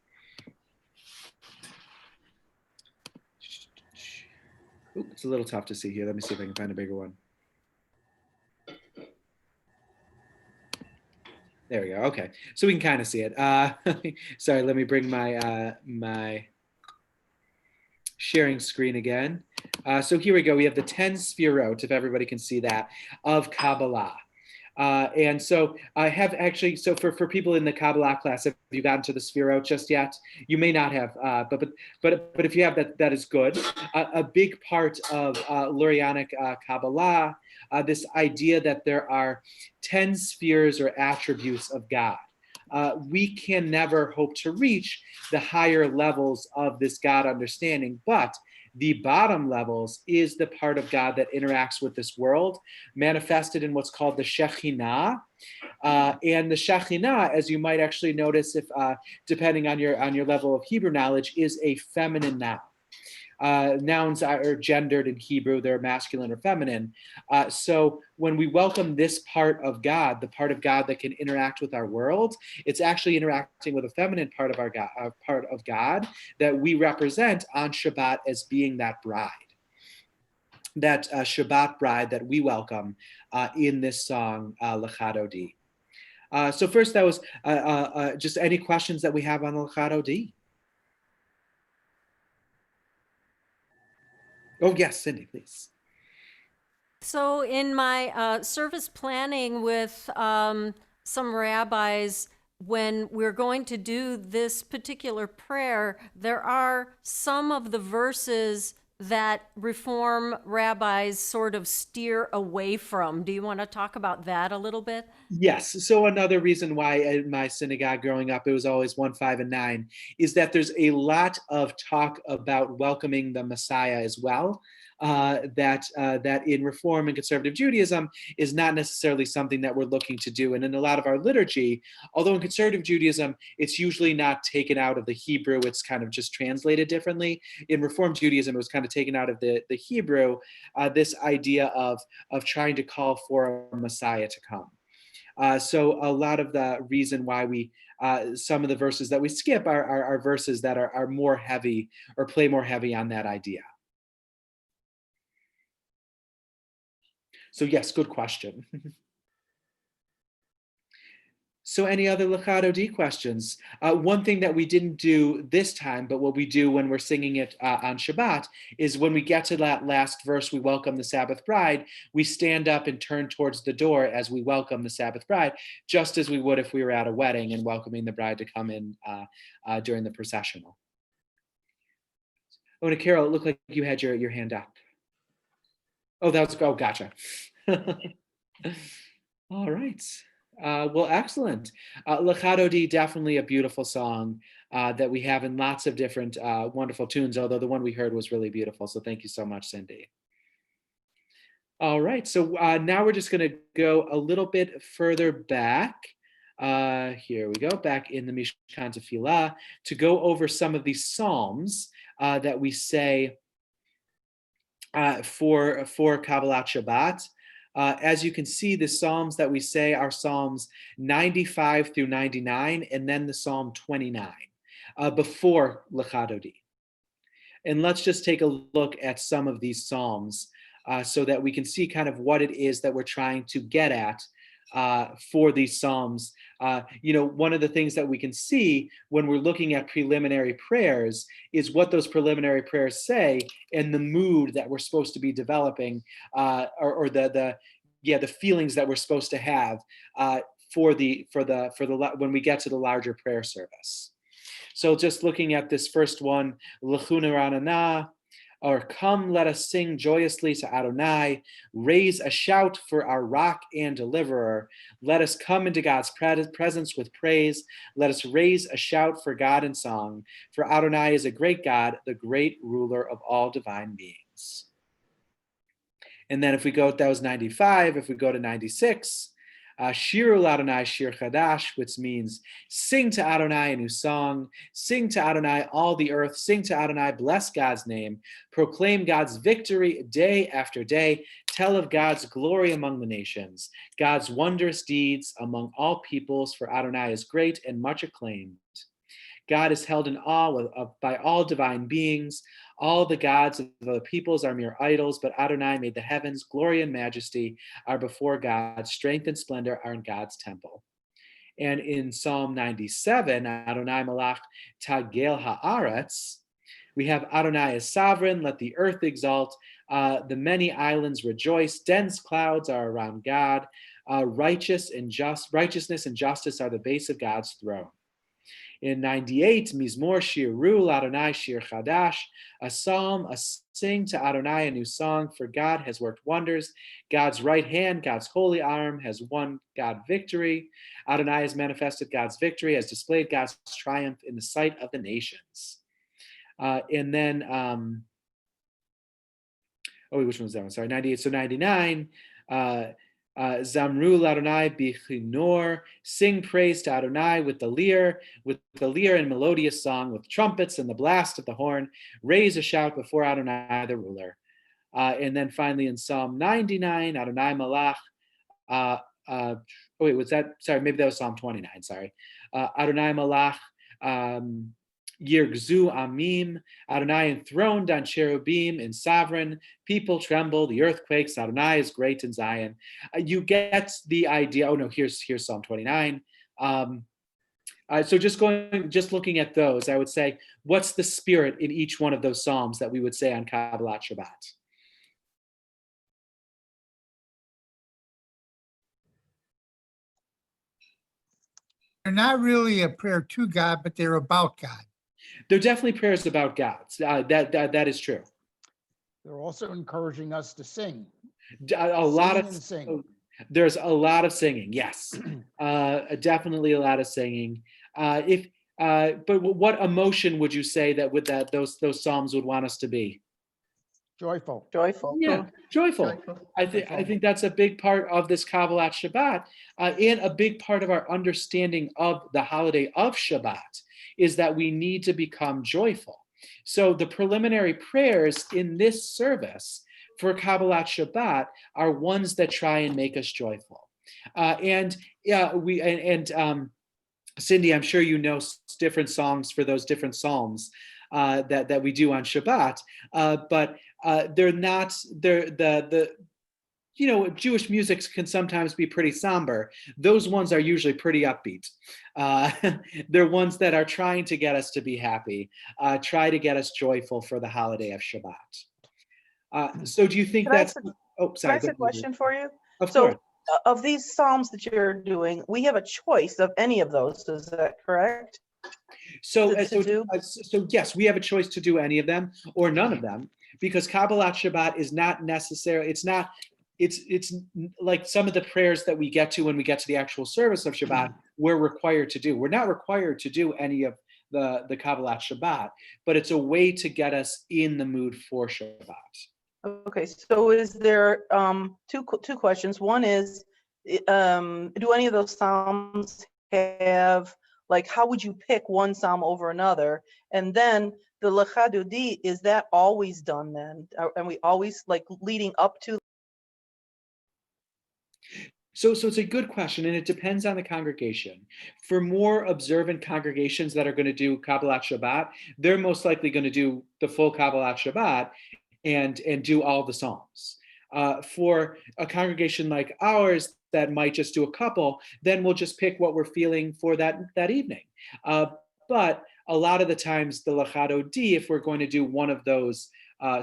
Ooh, it's a little tough to see here. Let me see if I can find a bigger one. There we go. Okay, so we can kind of see it. Sorry, let me bring my my sharing screen again. So here we go. We have the 10 sfirot, if everybody can see that, of Kabbalah. And so I have actually, so for people in the Kabbalah class, have you gotten to the sfirot just yet? You may not have, but if you have, that is good. A big part of Lurianic Kabbalah, this idea that there are 10 spheres or attributes of God. We can never hope to reach the higher levels of this God understanding, but the bottom levels is the part of God that interacts with this world, manifested in what's called the Shekhinah. And the Shekhinah, as you might actually notice, if depending on your level of Hebrew knowledge, is a feminine noun. Nouns are gendered in Hebrew, they're masculine or feminine. So when we welcome this part of God, the part of God that can interact with our world, it's actually interacting with a feminine part of God that we represent on Shabbat as being that bride, that Shabbat bride that we welcome in this song, Lecha Dodi. So first, that was just any questions that we have on Lecha Dodi. Oh, yes, Cindy, please. So in my service planning with some rabbis, when we're going to do this particular prayer, there are some of the verses that Reform rabbis sort of steer away from. Do you want to talk about that a little bit? Yes. So another reason why in my synagogue growing up, it was always 1, 5, and 9, is that there's a lot of talk about welcoming the Messiah as well. that in Reform and Conservative Judaism is not necessarily something that we're looking to do. And in a lot of our liturgy, although in Conservative Judaism, it's usually not taken out of the Hebrew, it's kind of just translated differently. In Reform Judaism, it was kind of taken out of the Hebrew, this idea of trying to call for a Messiah to come. So a lot of the reason why we, some of the verses that we skip are verses that are more heavy or play more heavy on that idea. So yes, good question. So any other Lecha Dodi questions? One thing that we didn't do this time, but what we do when we're singing it on Shabbat is when we get to that last verse, we welcome the Sabbath bride, we stand up and turn towards the door as we welcome the Sabbath bride, just as we would if we were at a wedding and welcoming the bride to come in during the processional. Oh, and Carol, it looked like you had your hand up. Oh, gotcha. All right. Well, excellent. Lecha Dodi, definitely a beautiful song that we have in lots of different wonderful tunes, although the one we heard was really beautiful. So thank you so much, Cindy. All right, so now we're just going to go a little bit further back. Here we go, back in the Mishkan Tefillah to go over some of these psalms that we say for Kabbalat Shabbat. As you can see, the Psalms that we say are Psalms 95 through 99, and then the Psalm 29 before Lecha Dodi. And let's just take a look at some of these Psalms so that we can see kind of what it is that we're trying to get at for these Psalms. One of the things that we can see when we're looking at preliminary prayers is what those preliminary prayers say and the mood that we're supposed to be developing, or the feelings that we're supposed to have when we get to the larger prayer service. So just looking at this first one, L'chuna Ranana, or come, let us sing joyously to Adonai, raise a shout for our rock and deliverer. Let us come into God's presence with praise. Let us raise a shout for God in song. For Adonai is a great God, the great ruler of all divine beings. And then if we go, that was 95, if we go to 96, Shiru Adonai Shir Chadash, which means sing to Adonai a new song, sing to Adonai all the earth, sing to Adonai, bless God's name, proclaim God's victory day after day, tell of God's glory among the nations, God's wondrous deeds among all peoples, for Adonai is great and much acclaimed. God is held in awe by all divine beings. All the gods of the peoples are mere idols, but Adonai made the heavens. Glory and majesty are before God. Strength and splendor are in God's temple. And in Psalm 97, Adonai Malach Tagel Haaretz, we have Adonai is sovereign, let the earth exalt, the many islands rejoice, dense clouds are around God, righteousness and justice are the base of God's throne. In 98, Mizmor Shiru Adonai Shir Chadash, a psalm, a sing to Adonai a new song, for God has worked wonders. God's right hand, God's holy arm has won God victory. Adonai has manifested God's victory, has displayed God's triumph in the sight of the nations. And then, which one was that one? Sorry, 98. So 99, Zamru Adonai bichinor, sing praise to Adonai with the lyre and melodious song, with trumpets and the blast of the horn, raise a shout before Adonai the ruler. And then finally in Psalm 99, Adonai Malach, was that, sorry, maybe that was Psalm 29, sorry. Adonai Malach, Yirgzu Amim, Adonai enthroned on cherubim and sovereign, people tremble, the earth quakes, Adonai is great in Zion. You get the idea. Oh no, here's Psalm 29. So just looking at those, I would say, what's the spirit in each one of those Psalms that we would say on Kabbalat Shabbat? They're not really a prayer to God, but they're about God. They're definitely prayers about God. That is true. They're also encouraging us to sing. Sing. There's a lot of singing. Yes, definitely a lot of singing. But what emotion would you say that those psalms would want us to be? Joyful. Joyful. Yeah, cool. joyful. I think that's a big part of this Kabbalat Shabbat, and a big part of our understanding of the holiday of Shabbat is that we need to become joyful. So the preliminary prayers in this service for Kabbalat Shabbat are ones that try and make us joyful. Cindy, I'm sure you know different songs for those different psalms that we do on Shabbat, but they're not the Jewish music can sometimes be pretty somber. Those ones are usually pretty upbeat. They're ones that are trying to get us to be happy, try to get us joyful for the holiday of Shabbat. So do you think Can I that's? ask Oh, Can I sorry. ask a question for you? Of So, course. of these psalms that you're doing, we have a choice of any of those. Is that correct? So do? Yes, we have a choice to do any of them or none of them, because Kabbalat Shabbat is not necessary. It's like some of the prayers that we get to when we get to the actual service of Shabbat, we're required to do. We're not required to do any of the Kabbalat Shabbat, but it's a way to get us in the mood for Shabbat. Okay, so is there two questions? One is, do any of those psalms have, like, how would you pick one psalm over another? And then the Lecha Dodi, is that always done then? And we always like leading up to? So it's a good question, and it depends on the congregation. For more observant congregations that are going to do Kabbalat Shabbat, they're most likely going to do the full Kabbalat Shabbat and do all the psalms. For a congregation like ours that might just do a couple, then we'll just pick what we're feeling for that evening. But a lot of the times, the Lecha Dodi, if we're going to do one of those one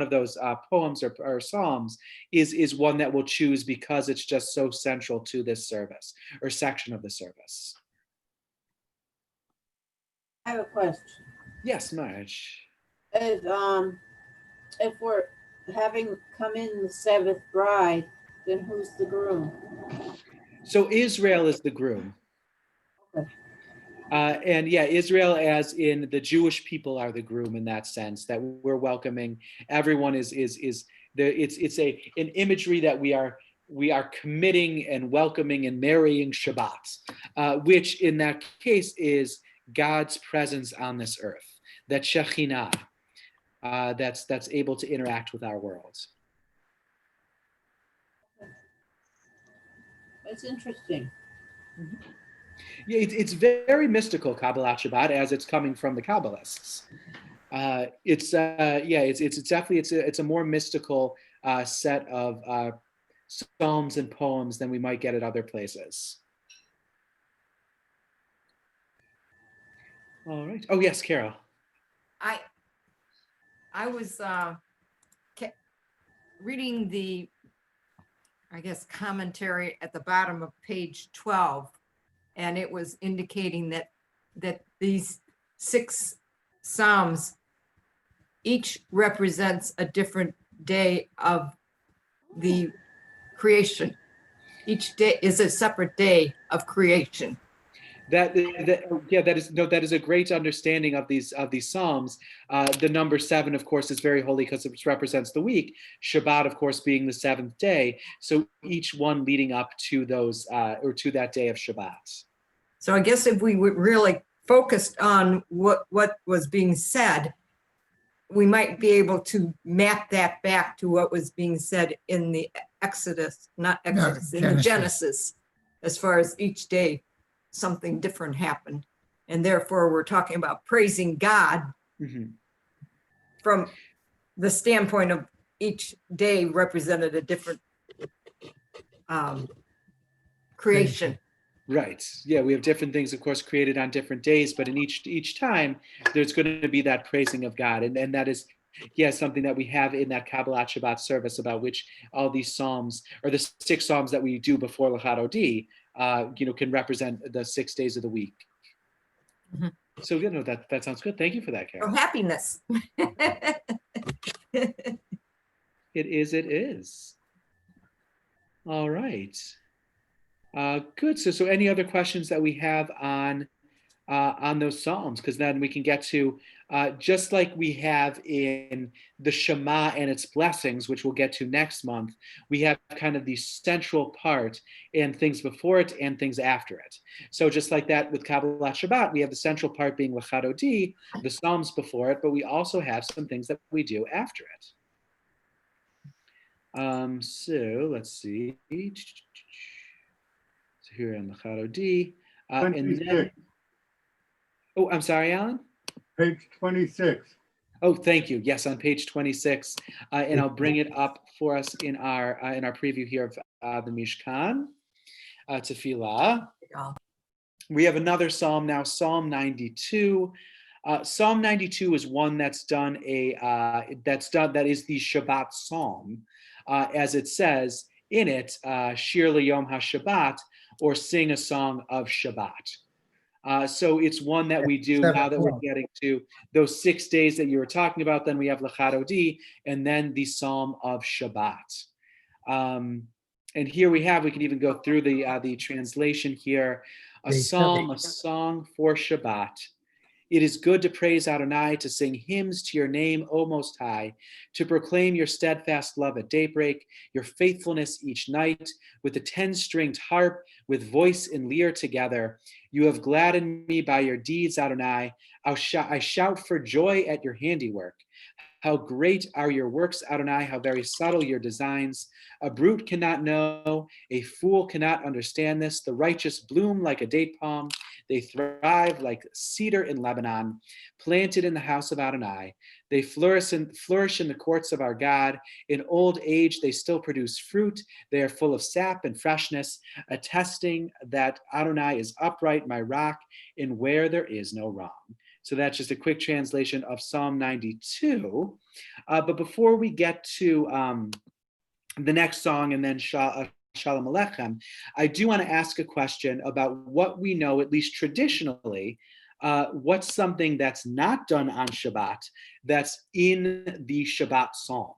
of those poems or psalms, is one that we'll choose because it's just so central to this service or section of the service. I have a question. Yes, Marge. If we're having come in the seventh bride, then who's the groom? So Israel is the groom. Okay. And yeah, Israel, as in the Jewish people, are the groom in that sense. That we're welcoming everyone it's an imagery that we are committing and welcoming and marrying Shabbat, which in that case is God's presence on this earth. That Shekhinah, that's able to interact with our world. That's interesting. Mm-hmm. Yeah, it's very mystical, Kabbalat Shabbat, as it's coming from the Kabbalists. It's definitely it's a more mystical set of psalms and poems than we might get at other places. All right. Oh yes, Carol. I was reading the, I guess, commentary at the bottom of page 12, and it was indicating that these 6 psalms each represents a different day of the creation. Each day is a separate day of creation. That is a great understanding of these psalms. The number 7, of course, is very holy because it represents the week. Shabbat, of course, being the 7th day. So each one leading up to those or to that day of Shabbat. So I guess if we would really focused on what was being said, we might be able to map that back to what was being said in the Exodus, not Exodus, in the Genesis, as far as each day something different happened. And therefore we're talking about praising God from the standpoint of each day represented a different creation. Right. Yeah, we have different things, of course, created on different days, but in each time, there's going to be that praising of God. And that is, something that we have in that Kabbalat Shabbat service, about which all these psalms, or the 6 psalms that we do before Lecha Dodi, can represent the 6 days of the week. Mm-hmm. So, that sounds good. Thank you for that, Carol. Oh, happiness. It is. All right. Good. So any other questions that we have on on those psalms, because then we can get to, just like we have in the Shema and its blessings, which we'll get to next month, we have kind of the central part and things before it and things after it. So just like that with Kabbalat Shabbat, we have the central part being Lecha Dodi, the psalms before it, but we also have some things that we do after it. So let's see. So here in Lecha Dodi, and then, 26, oh, I'm sorry, Alan. page 26. Oh, thank you. Yes, on page 26, and I'll bring it up for us in our preview here of the Mishkan, Tefillah. We have another psalm now, Psalm 92. Psalm 92 is one that is the Shabbat psalm, as it says in it, Shir Yom HaShabbat, or sing a song of Shabbat. So it's one that we do now that we're getting to those 6 days that you were talking about. Then we have Lecha Dodi, and then the Psalm of Shabbat. And here we can even go through the translation here. A psalm, a song for Shabbat. It is good to praise Adonai, to sing hymns to your name, O Most High, to proclaim your steadfast love at daybreak, your faithfulness each night, with the 10-stringed harp, with voice and lyre together. You have gladdened me by your deeds, Adonai. I shout for joy at your handiwork. How great are your works, Adonai, how very subtle your designs. A brute cannot know, a fool cannot understand this. The righteous bloom like a date palm. They thrive like cedar in Lebanon, planted in the house of Adonai. They flourish in the courts of our God. In old age, they still produce fruit. They are full of sap and freshness, attesting that Adonai is upright, my rock, and where there is no wrong. So that's just a quick translation of Psalm 92. But before we get to the next song and then Shalom Aleichem, I do want to ask a question about what we know, at least traditionally, what's something that's not done on Shabbat that's in the Shabbat psalm.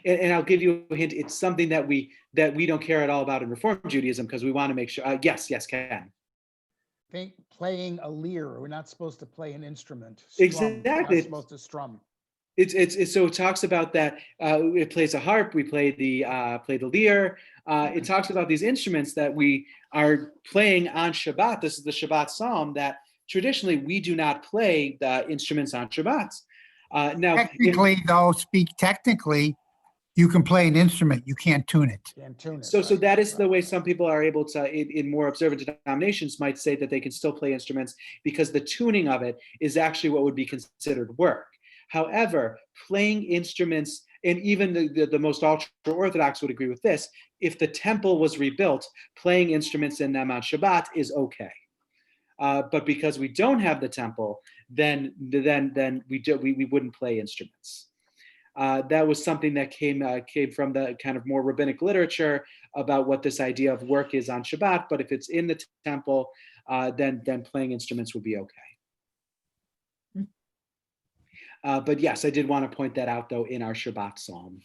And I'll give you a hint. It's something that we don't care at all about in Reform Judaism, because we want to make sure. Yes, Ken. Playing a lyre. We're not supposed to play an instrument. Exactly. We're not supposed to strum. It's so it talks about that. It plays a harp. We play the lyre. It talks about these instruments that we are playing on Shabbat. This is the Shabbat psalm that traditionally we do not play the instruments on Shabbat. Now, technically, you can play an instrument. You can't tune it. So that is the way some people are able to, in more observant denominations, might say that they can still play instruments, because the tuning of it is actually what would be considered work. However, playing instruments, and even the most ultra-Orthodox would agree with this, if the temple was rebuilt, playing instruments in them on Shabbat is okay. But because we don't have the temple, then we wouldn't play instruments. That was something that came from the kind of more rabbinic literature about what this idea of work is on Shabbat. But if it's in the temple, then playing instruments would be okay. But yes, I did want to point that out, though, in our Shabbat psalm.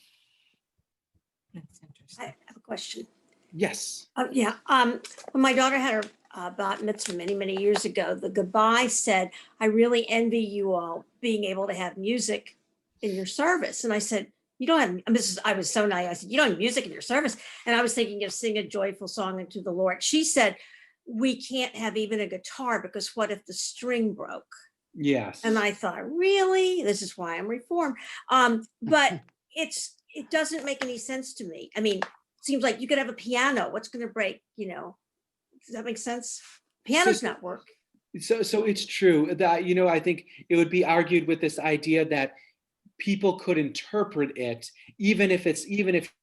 That's interesting. I have a question. Yes. When my daughter had her bat mitzvah many, many years ago, the Gabbai said, "I really envy you all being able to have music in your service." And I said, "You don't have," I was so naive. I said, "You don't have music in your service." And I was thinking of sing a joyful song unto the Lord. She said, "We can't have even a guitar, because what if the string broke?" Yes. And I thought, really? This is why I'm Reformed. But it doesn't make any sense to me. I mean, it seems like you could have a piano. What's going to break? Does that make sense? Piano's not work. So it's true that, I think it would be argued with this idea that people could interpret it, even if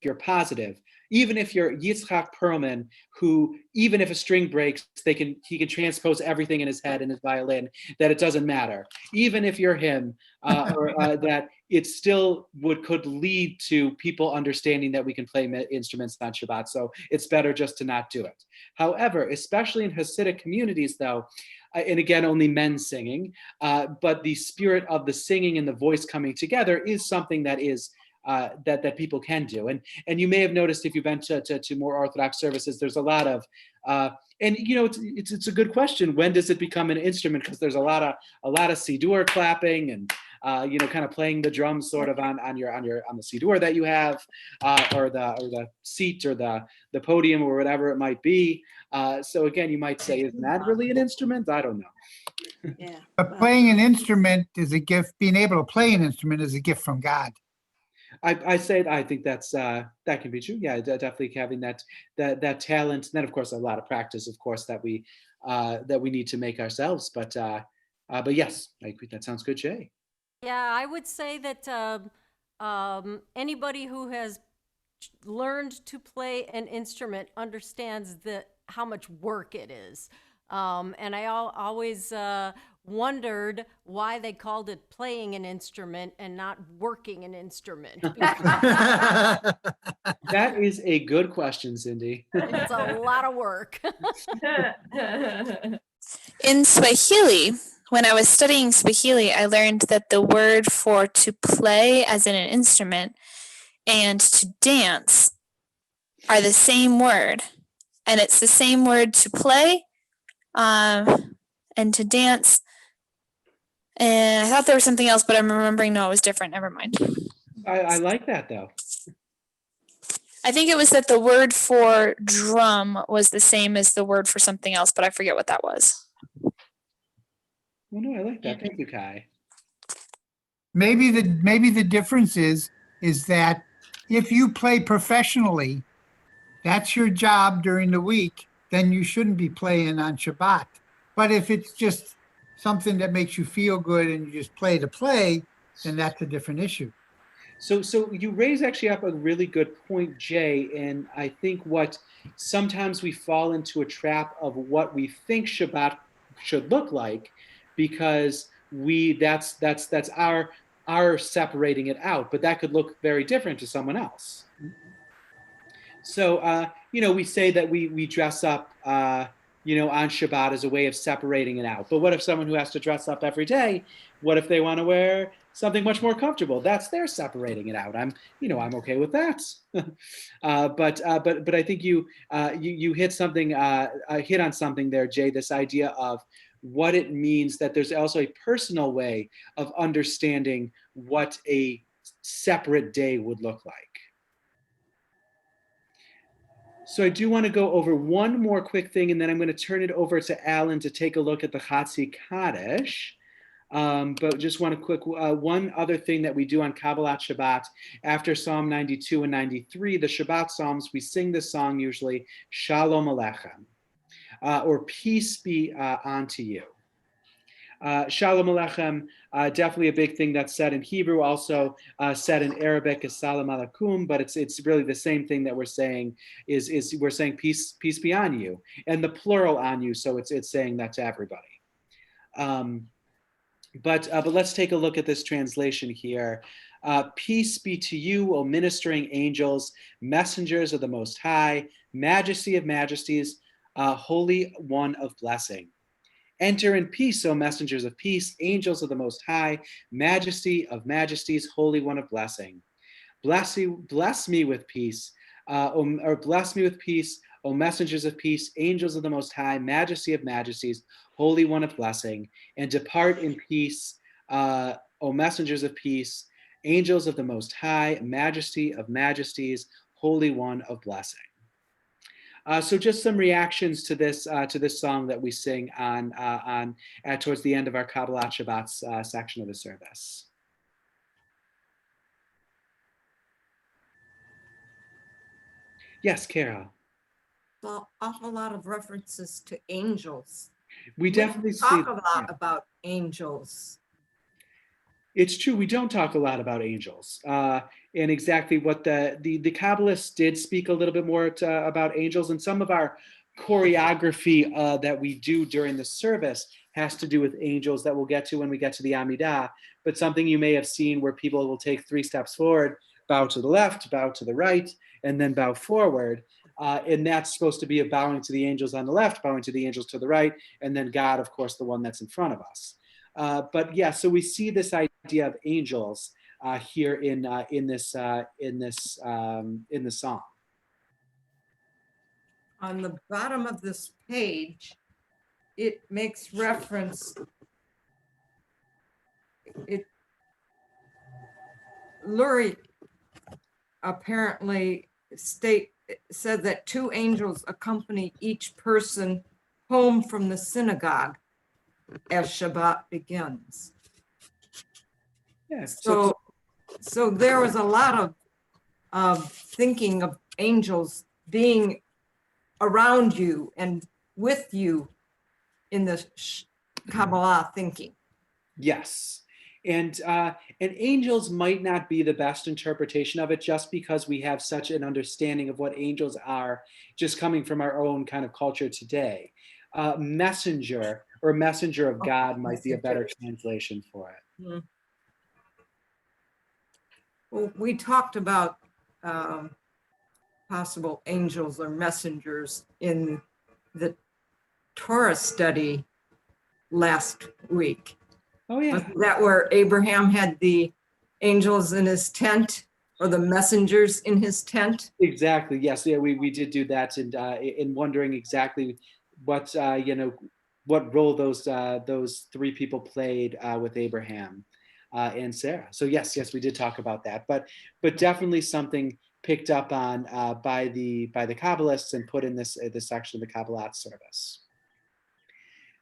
you're positive, even if you're Yitzhak Perlman, who, even if a string breaks, he can transpose everything in his head and his violin, that it doesn't matter. Even if you're him, that it still could lead to people understanding that we can play instruments on Shabbat. So it's better just to not do it. However, especially in Hasidic communities, though, and again, only men singing, but the spirit of the singing and the voice coming together is something that is that people can do. And you may have noticed if you've been to more Orthodox services, there's a lot of and it's a good question. When does it become an instrument? Because there's a lot of siddur clapping and kind of playing the drums sort of on the siddur that you have, or the seat or the podium or whatever it might be. So again, you might say, isn't that really an instrument? I don't know. Yeah. But playing an instrument is a gift. Being able to play an instrument is a gift from God. I think that's that can be true. Yeah, definitely having that talent. And then of course a lot of practice, of course, that we need to make ourselves. But yes, I agree. That sounds good, Jay. Yeah, I would say that anybody who has learned to play an instrument understands how much work it is. And I always wondered why they called it playing an instrument and not working an instrument. That is a good question, Cindy. It's a lot of work. In Swahili, when I was studying Swahili, I learned that the word for to play as in an instrument and to dance are the same word. And it's the same word to play and to dance. And I thought there was something else, but I'm remembering, no, it was different. Never mind. I like that, though. I think it was that the word for drum was the same as the word for something else, but I forget what that was. Well, no, I like that. Thank you, Kai. Maybe the difference is that if you play professionally, that's your job during the week, then you shouldn't be playing on Shabbat. But if it's just something that makes you feel good and you just play to play, then that's a different issue. So you raise actually up a really good point, Jay, and I think what sometimes we fall into a trap of what we think Shabbat should look like, because that's our separating it out, but that could look very different to someone else. So we say that we dress up on Shabbat as a way of separating it out. But what if someone who has to dress up every day, what if they want to wear something much more comfortable? That's their separating it out. I'm okay with that. But I think you hit on something there, Jay, this idea of what it means that there's also a personal way of understanding what a separate day would look like. So I do want to go over one more quick thing, and then I'm going to turn it over to Alan to take a look at the Chatzi Kaddish. But just want a quick, one other thing that we do on Kabbalat Shabbat, after Psalm 92 and 93, the Shabbat Psalms, we sing this song usually, Shalom Aleichem, or peace be unto you. Shalom Aleichem, definitely a big thing that's said in Hebrew, also said in Arabic as Salam Alaikum, but it's really the same thing that we're saying is we're saying peace be on you, and the plural on you, so it's saying that to everybody. But let's take a look at this translation here. Peace be to you, O ministering angels, messengers of the Most High, majesty of majesties, Holy One of blessing. Enter in peace, O messengers of peace, angels of the Most High, majesty of majesties, Holy One of blessing. Bless me with peace, bless me with peace, O messengers of peace, angels of the Most High, majesty of majesties, Holy One of blessing, and depart in peace, O messengers of peace, angels of the Most High, majesty of majesties, Holy One of blessing. So just some reactions to this song that we sing on towards the end of our Kabbalat Shabbat section of the service. Yes, Carol. Well, awful lot of references to angels. We definitely talk a lot about angels. It's true. We don't talk a lot about angels, and exactly what the Kabbalists did speak a little bit more about angels, and some of our choreography that we do during the service has to do with angels that we'll get to when we get to the Amidah. But something you may have seen where people will take 3 steps forward, bow to the left, bow to the right, and then bow forward. And that's supposed to be a bowing to the angels on the left, bowing to the angels to the right, and then God, of course, the one that's in front of us. But yeah, so we see this idea of angels here in this song. On the bottom of this page, it makes reference, Lurie apparently said that 2 angels accompany each person home from the synagogue as Shabbat begins. Yes. So there was a lot of thinking of angels being around you and with you in the Kabbalah thinking. Yes. And angels might not be the best interpretation of it, just because we have such an understanding of what angels are, just coming from our own kind of culture today. Messenger or messenger of God might be a better translation for it. Mm-hmm. Well, we talked about possible angels or messengers in the Torah study last week. Oh yeah. Wasn't that where Abraham had the angels in his tent, or the messengers in his tent? Exactly. Yes. Yeah. We did do that, and in wondering exactly what what role those 3 people played with Abraham and Sarah. So yes, we did talk about that, but definitely something picked up on by the Kabbalists and put in this section of the Kabbalah service.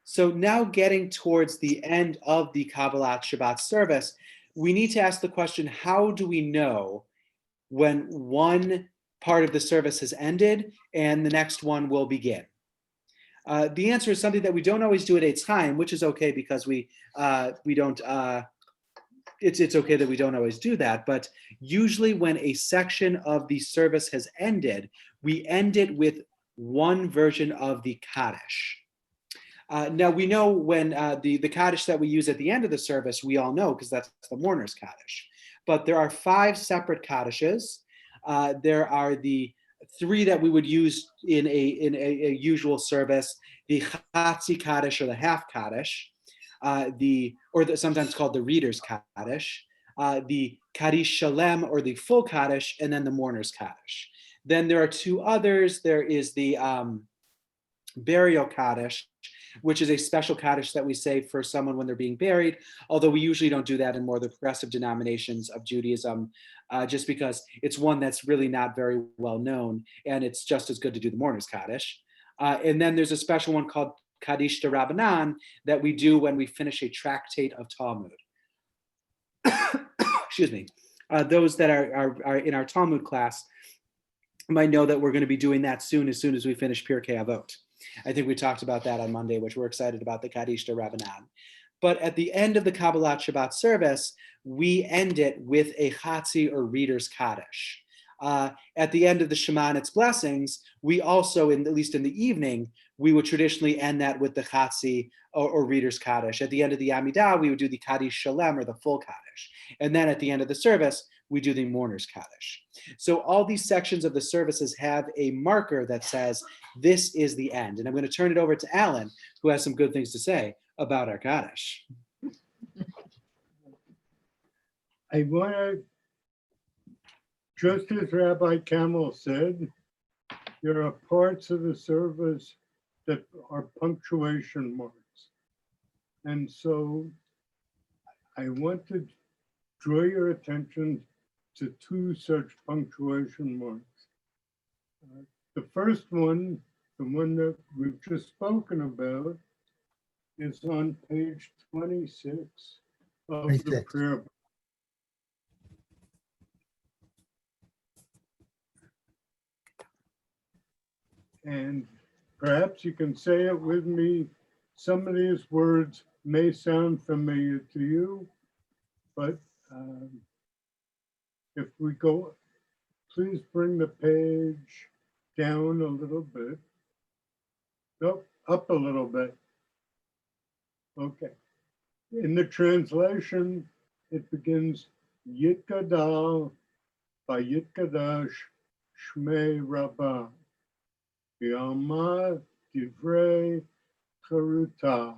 So now, getting towards the end of the Kabbalah Shabbat service, we need to ask the question: how do we know when one part of the service has ended and the next one will begin? The answer is something that we don't always do at Eitz Chaim, which is okay, because we don't. It's okay that we don't always do that, but usually when a section of the service has ended, we end it with one version of the Kaddish. Now we know when the Kaddish that we use at the end of the service, we all know, because that's the mourner's Kaddish. But there are 5 separate Kaddishes. There are the 3 that we would use in a usual service: the Chatzi Kaddish, or the half Kaddish, sometimes called the reader's Kaddish, the Kaddish Shalem, or the full Kaddish, and then the mourner's Kaddish. Then there are 2 others. There is the burial Kaddish, which is a special Kaddish that we say for someone when they're being buried, although we usually don't do that in more the progressive denominations of Judaism, just because it's one that's really not very well known, and it's just as good to do the mourner's Kaddish. And then there's a special one called Kaddish de Rabbanan that we do when we finish a tractate of Talmud. Excuse me. Those that are in our Talmud class might know that we're going to be doing that soon as we finish Pirkei Avot. I think we talked about that on Monday, which we're excited about, the Kaddish de Rabbanan. But at the end of the Kabbalah Shabbat service, we end it with a Chatzi, or reader's Kaddish. At the end of the Shema and its blessings, we also, at least in the evening, we would traditionally end that with the Chatzi, or reader's Kaddish. At the end of the Amidah, we would do the Kaddish Shalem, or the full Kaddish. And then at the end of the service, we do the mourner's Kaddish. So all these sections of the services have a marker that says, this is the end. And I'm going to turn it over to Alan, who has some good things to say about our Kaddish. I want to, just as Rabbi Camel said, there are parts of the service that are punctuation marks. And so I want to draw your attention to 2 such punctuation marks. The first one, the one that we've just spoken about, is on page 26 of the prayer book. And perhaps you can say it with me. Some of these words may sound familiar to you, but if we go, please bring the page down a little bit. Nope, up a little bit. Okay. In the translation, it begins Yitgadal Vayitkadash Shmei Rabbah Yama Divrei Charuta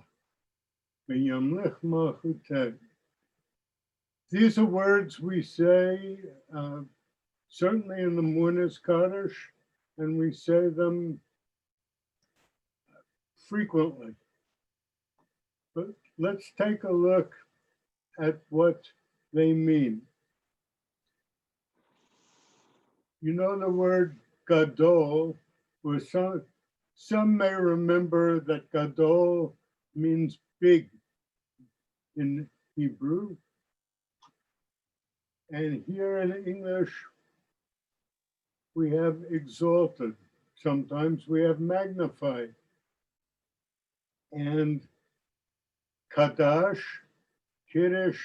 V'Yamlich Malchutei. These are words we say, certainly in the Mourner's Kaddish, and we say them frequently. But let's take a look at what they mean. You know the word gadol, or some may remember that gadol means big in Hebrew. And here in English, we have exalted. Sometimes we have magnified. And Kadash, Kiddush,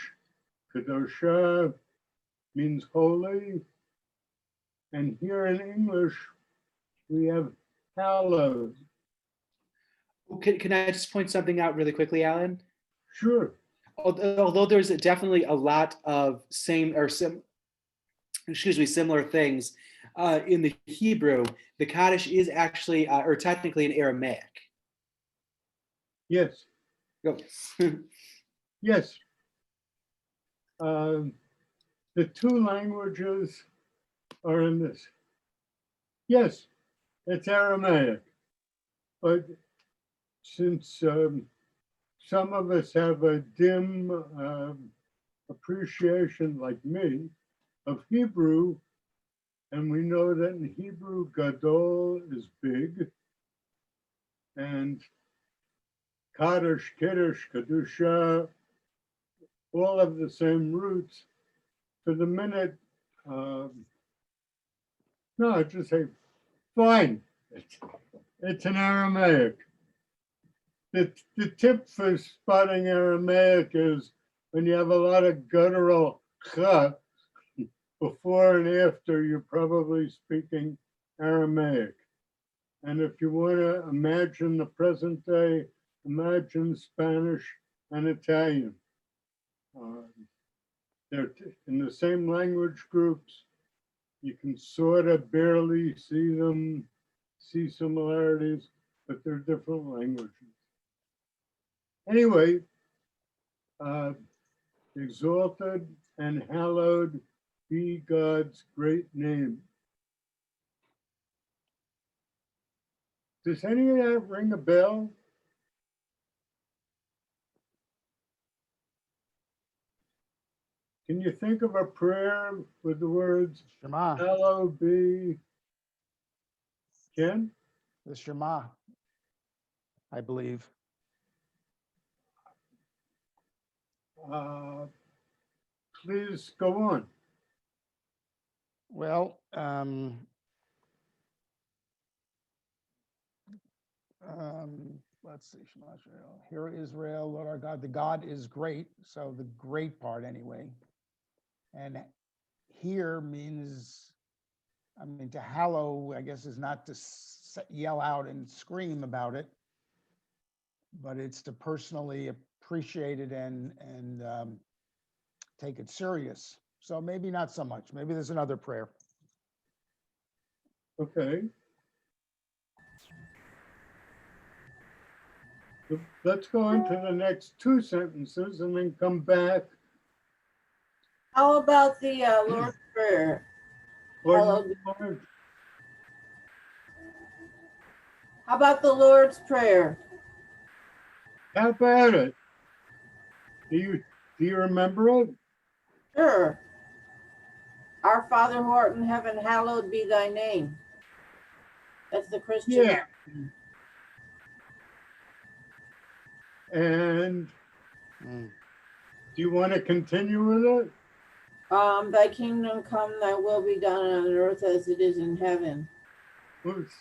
Kadosha means holy. And here in English, we have hallowed. Can I just point something out really quickly, Alan? Sure. Although there's definitely a lot of similar things in the Hebrew, the Kaddish is actually, or technically, in Aramaic. Yes. Go. Yes. The two languages are in this. Yes, it's Aramaic, but since some of us have a dim appreciation, like me, of Hebrew, and we know that in Hebrew, Gadol is big, and Kaddish, Kiddush, Kedusha, all have the same roots. For the minute, no, just say, fine, it's an Aramaic. The tip for spotting Aramaic is when you have a lot of guttural cha, before and after, you're probably speaking Aramaic. And if you want to imagine the present day, imagine Spanish and Italian. They're in the same language groups. You can sort of barely see similarities, but they're different languages. Anyway, exalted and hallowed be God's great name. Does any of that ring a bell? Can you think of a prayer with the words Shema. hallowed be? Ken? The Shema, I believe. Please go on. Well, let's see. Shema Israel. Hear Israel, Lord our God. The God is great. So the great part anyway. And here means, I mean, to hallow, I guess, is not to yell out and scream about it, but it's to personally appreciate it and take it serious. So maybe not so much. Maybe there's another prayer. Okay. Let's go into the next two sentences and then come back. How about the Lord's Prayer? How about the Lord's Prayer? How about it? Do you remember it? Sure. Our Father who art in heaven, hallowed be thy name. That's the Christian. Yeah. And do you want to continue with it? Thy kingdom come, thy will be done on earth as it is in heaven. Oops.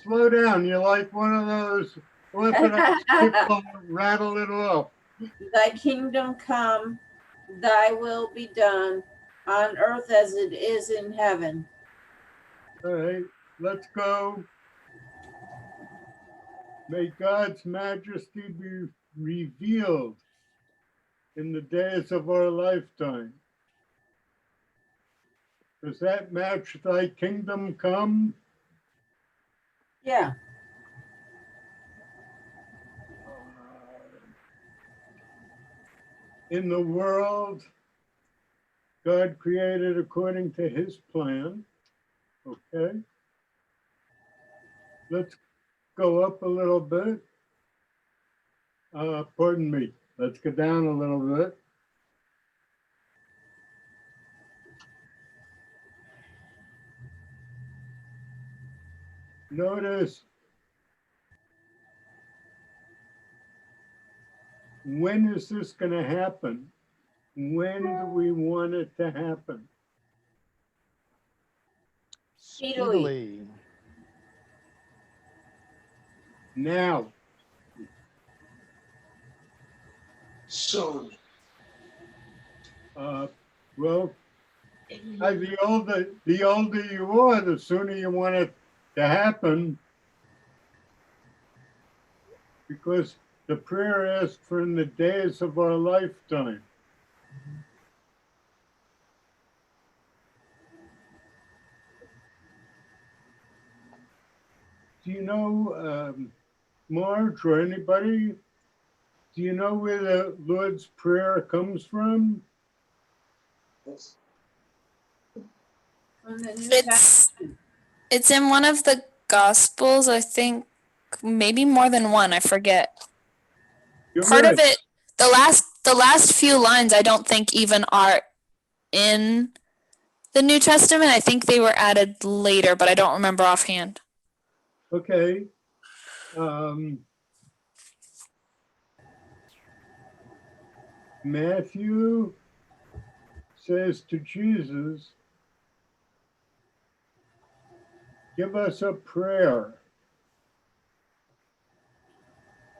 Slow down. You're like one of those Orthodox people rattle it off. Thy kingdom come, thy will be done on earth as it is in heaven. All right, let's go. May God's majesty be revealed in the days of our lifetime. Does that match thy kingdom come? Yeah. In the world God created according to his plan. Okay. Let's go up a little bit. Pardon me. Let's go down a little bit. Notice, when is this going to happen? When do we want it to happen? Speedily. Now. Soon. Well, the older you are, the sooner you want it to happen. Because the prayer asked for in the days of our lifetime. Do you know, Marge or anybody, do you know where the Lord's Prayer comes from? It's in one of the Gospels, I think, maybe more than one, I forget. You're Part right. of it, the last few lines I don't think even are in the New Testament. I think they were added later, but I don't remember offhand. Okay. Matthew says to Jesus, give us a prayer.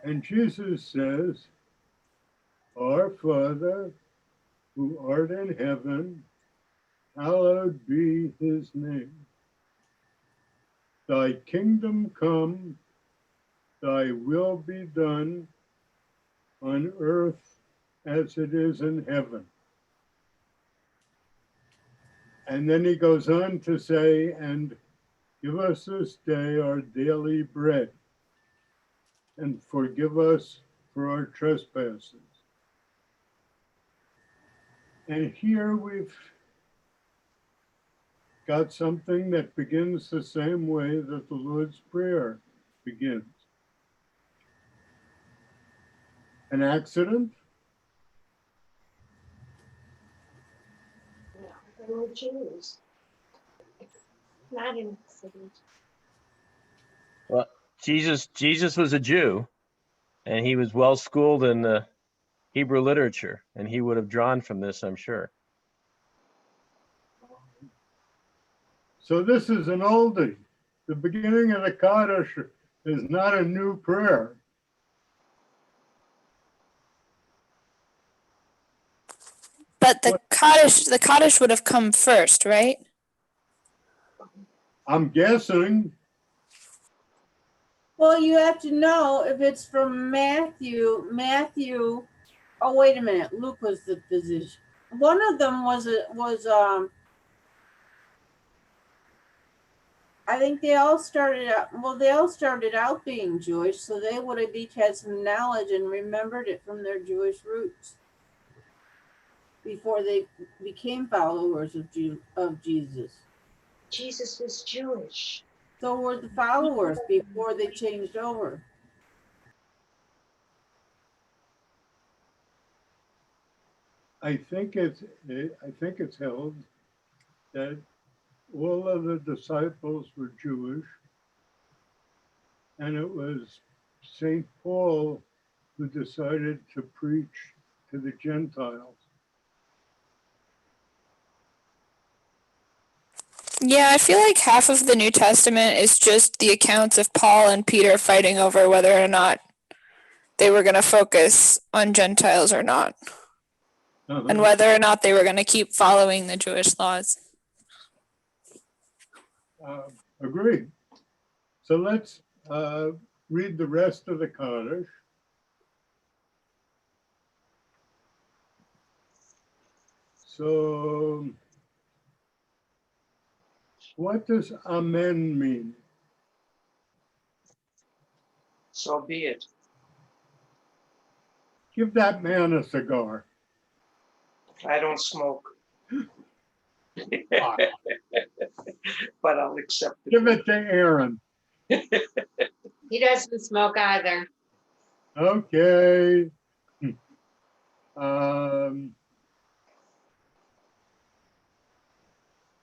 And Jesus says, our Father, who art in heaven, hallowed be his name. Thy kingdom come, thy will be done on earth as it is in heaven. And then he goes on to say, and give us this day our daily bread, and forgive us for our trespasses. And here we've got something that begins the same way that the Lord's Prayer begins. An accident? No, they were Jews. Not an accident. Well, Jesus was a Jew, and he was well schooled in the Hebrew literature, and he would have drawn from this, I'm sure. So this is an oldie. The beginning of the Kaddish is not a new prayer. But the Kaddish would have come first, right? I'm guessing. Well, you have to know if it's from Matthew, oh, wait a minute, Luke was the physician. One of them was I think they all started out being Jewish, so they would have each had some knowledge and remembered it from their Jewish roots before they became followers of Jesus. Jesus was Jewish. So were the followers before they changed over. I think it's held that all of the disciples were Jewish, and it was St. Paul who decided to preach to the Gentiles. Yeah, I feel like half of the New Testament is just the accounts of Paul and Peter fighting over whether or not they were going to focus on Gentiles or not, and whether or not they were going to keep following the Jewish laws. Agreed. So let's read the rest of the Kaddish. So what does Amen mean? So be it. Give that man a cigar. I don't smoke. But I'll accept it. Give it to Aaron. He doesn't smoke either. Okay. Um,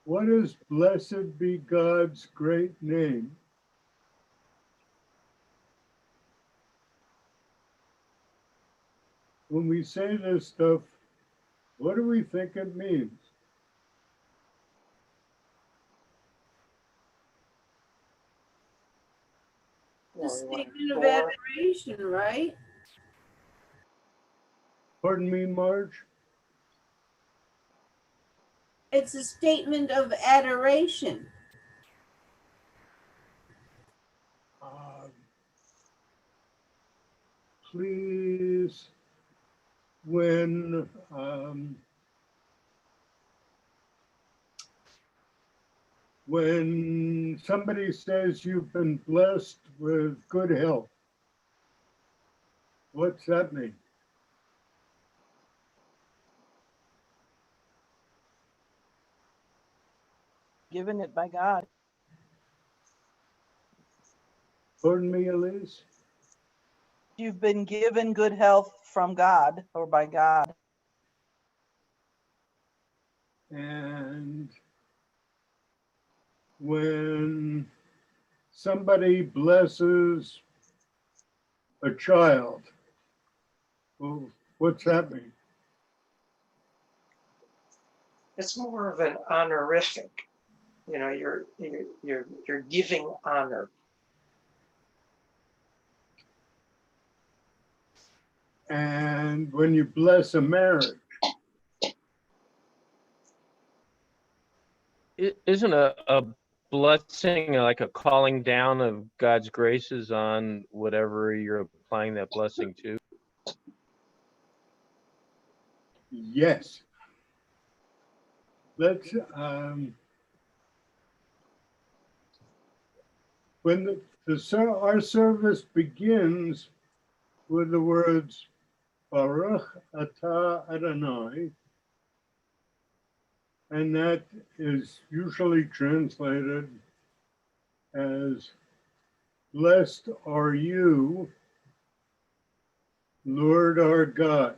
what is blessed be God's great name? When we say this stuff, what do we think it means? The statement of adoration, right? Pardon me, Marge? It's a statement of adoration. Please, when somebody says you've been blessed with good health, what's that mean? Given it by God. Pardon me, Elise? You've been given good health from God or by God. And when somebody blesses a child, well, what's that mean? It's more of an honorific. You know, you're giving honor. And when you bless a marriage, Isn't a blessing like a calling down of God's graces on whatever you're applying that blessing to? yes. Let's, when our service begins with the words, Baruch atah Adonai, and that is usually translated as, blessed are you, Lord our God.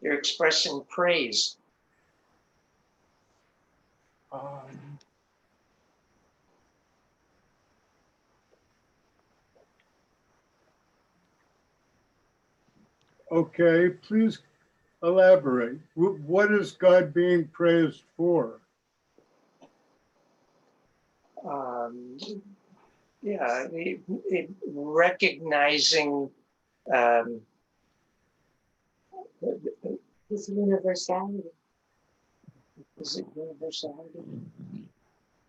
You're expressing praise. Okay, please elaborate. What is God being praised for? Yeah, recognizing His universality. is it universality?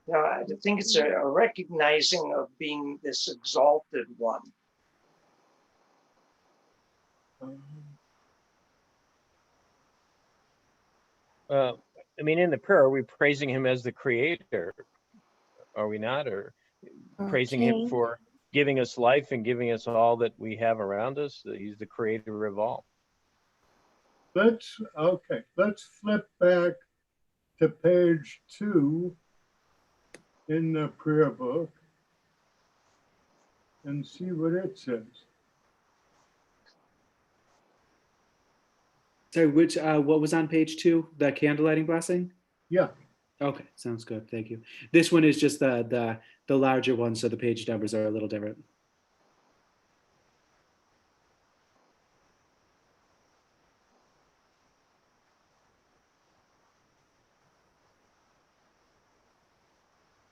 No, I think it's a recognizing of being this exalted one. I mean, in the prayer, are we praising him as the creator? Are we not? Or praising him Okay. for giving us life and giving us all that we have around us? That he's the creator of all. Let's flip back to page 2 in the prayer book and see what it says. Sorry, which what was on page 2? The candlelighting blessing? Yeah. Okay, sounds good. Thank you. This one is just the larger one, so the page numbers are a little different.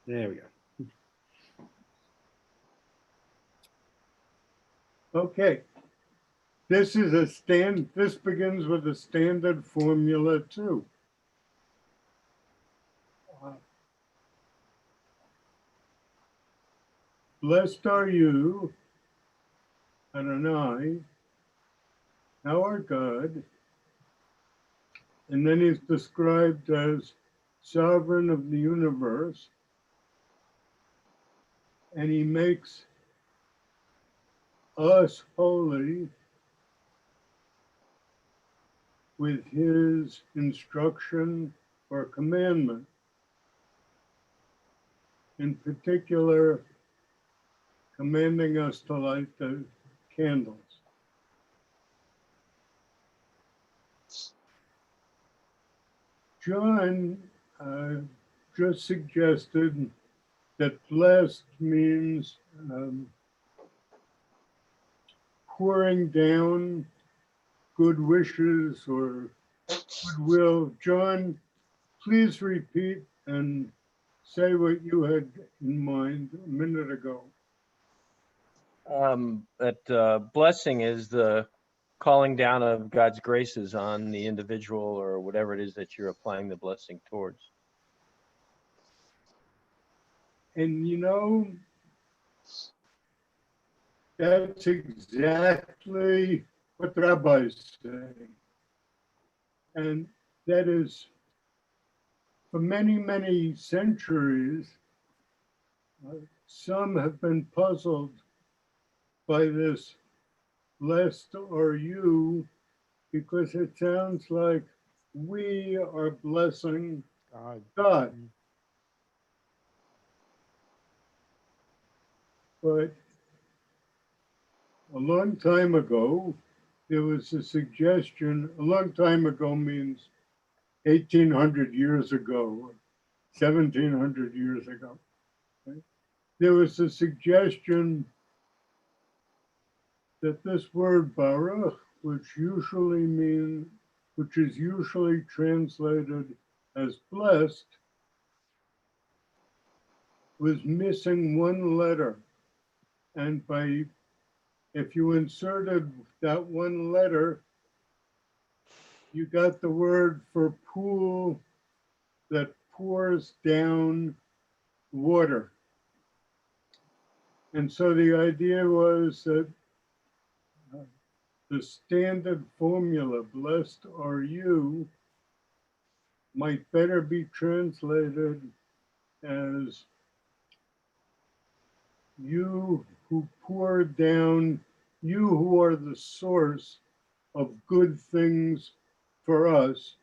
There we go. Okay. This begins with a standard formula too. Blessed are you, Adonai, our God. And then he's described as sovereign of the universe. And he makes us holy with his instruction or commandment. In particular, commanding us to light the candles. John just suggested that blessed means pouring down good wishes or goodwill. John, please repeat and say what you had in mind a minute ago. That blessing is the calling down of God's graces on the individual or whatever it is that you're applying the blessing towards. And you know, that's exactly what the rabbis say. And that is, for many, many centuries, some have been puzzled by this blessed are you, because it sounds like we are blessing God. But a long time ago, there was a suggestion, a long time ago means 1800 years ago, 1700 years ago. Okay? There was a suggestion that this word Baruch, which is usually translated as blessed, was missing one letter. And if you inserted that one letter, you got the word for pool that pours down water. And so the idea was that the standard formula, blessed are you, might better be translated as you who pour down, you who are the source of good things for us.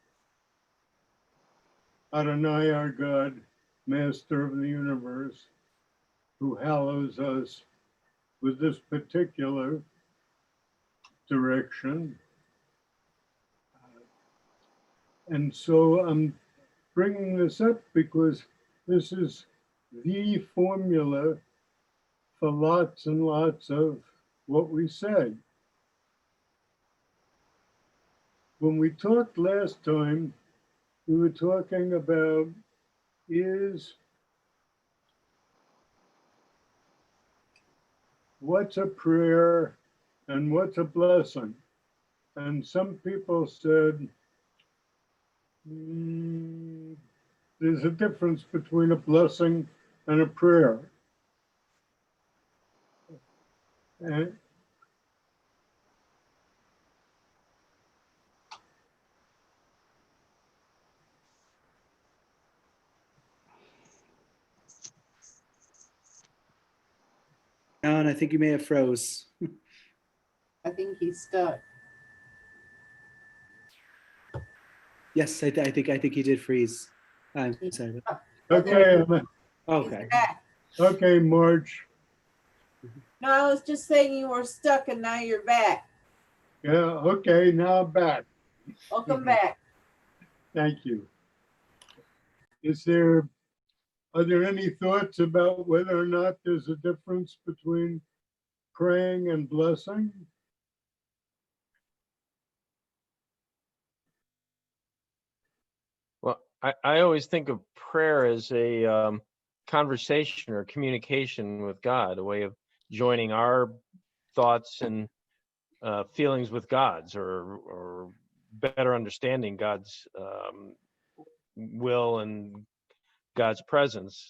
Adonai, our God, Master of the universe, who hallows us with this particular direction. And so I'm bringing this up because this is the formula for lots and lots of what we say. When we talked last time, we were talking about what's a prayer and what's a blessing? And some people said, there's a difference between a blessing and a prayer. And Alan, I think you may have froze. I think he's stuck. Yes, I think he did freeze. I'm sorry. okay, Okay. okay, Marge. No, I was just saying you were stuck and now you're back. Yeah, okay, now I'm back. Welcome back. Thank you. Are there any thoughts about whether or not there's a difference between praying and blessing? Well, I always think of prayer as a conversation or communication with God, a way of joining our thoughts and feelings with God's, or better understanding God's will and God's presence.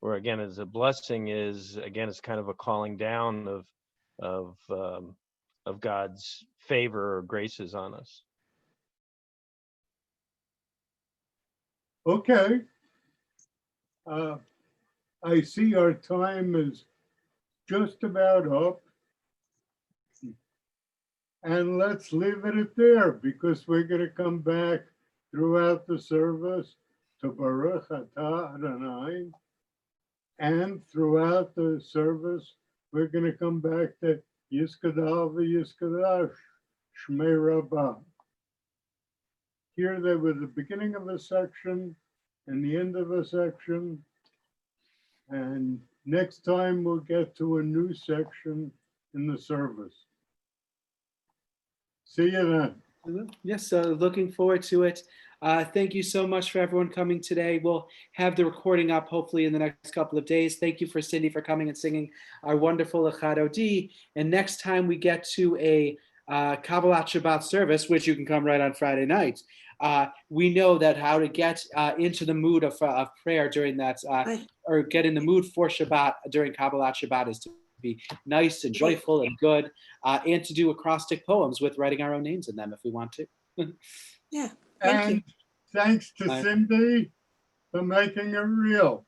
Where again, as a blessing is, again, it's kind of a calling down of God's favor or graces on us. Okay. I see our time is just about up. And let's leave it at there because we're going to come back throughout the service to Baruch Atah Adonai. And throughout the service, we're going to come back to Yiskadal v'Yiskadash, Shmei Rabbah. Here they were the beginning of a section and the end of a section. And next time we'll get to a new section in the service. See you then. Yes, so looking forward to it. Thank you so much for everyone coming today. We'll have the recording up hopefully in the next couple of days. Thank you for Cindy for coming and singing our wonderful Echad Dodi. And next time we get to a Kabbalat Shabbat service, which you can come right on Friday night, we know that how to get into the mood of prayer during that, or get in the mood for Shabbat during Kabbalat Shabbat is to be nice and joyful and good, and to do acrostic poems with writing our own names in them if we want to. Yeah. And thanks to Cindy for making it real.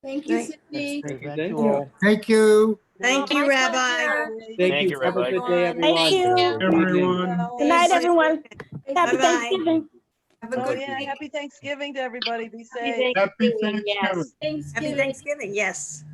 Thank you, Thank- Cindy. Thank you. Thank you. Thank you, Rabbi. Thank you. Have a good day, everyone. Thank you. Everyone. Good night, everyone. Happy Bye-bye. Thanksgiving. Have a Oh, good yeah, week. happy Thanksgiving to everybody. Be safe. Happy Happy Thanksgiving. Happy Thanksgiving, yes.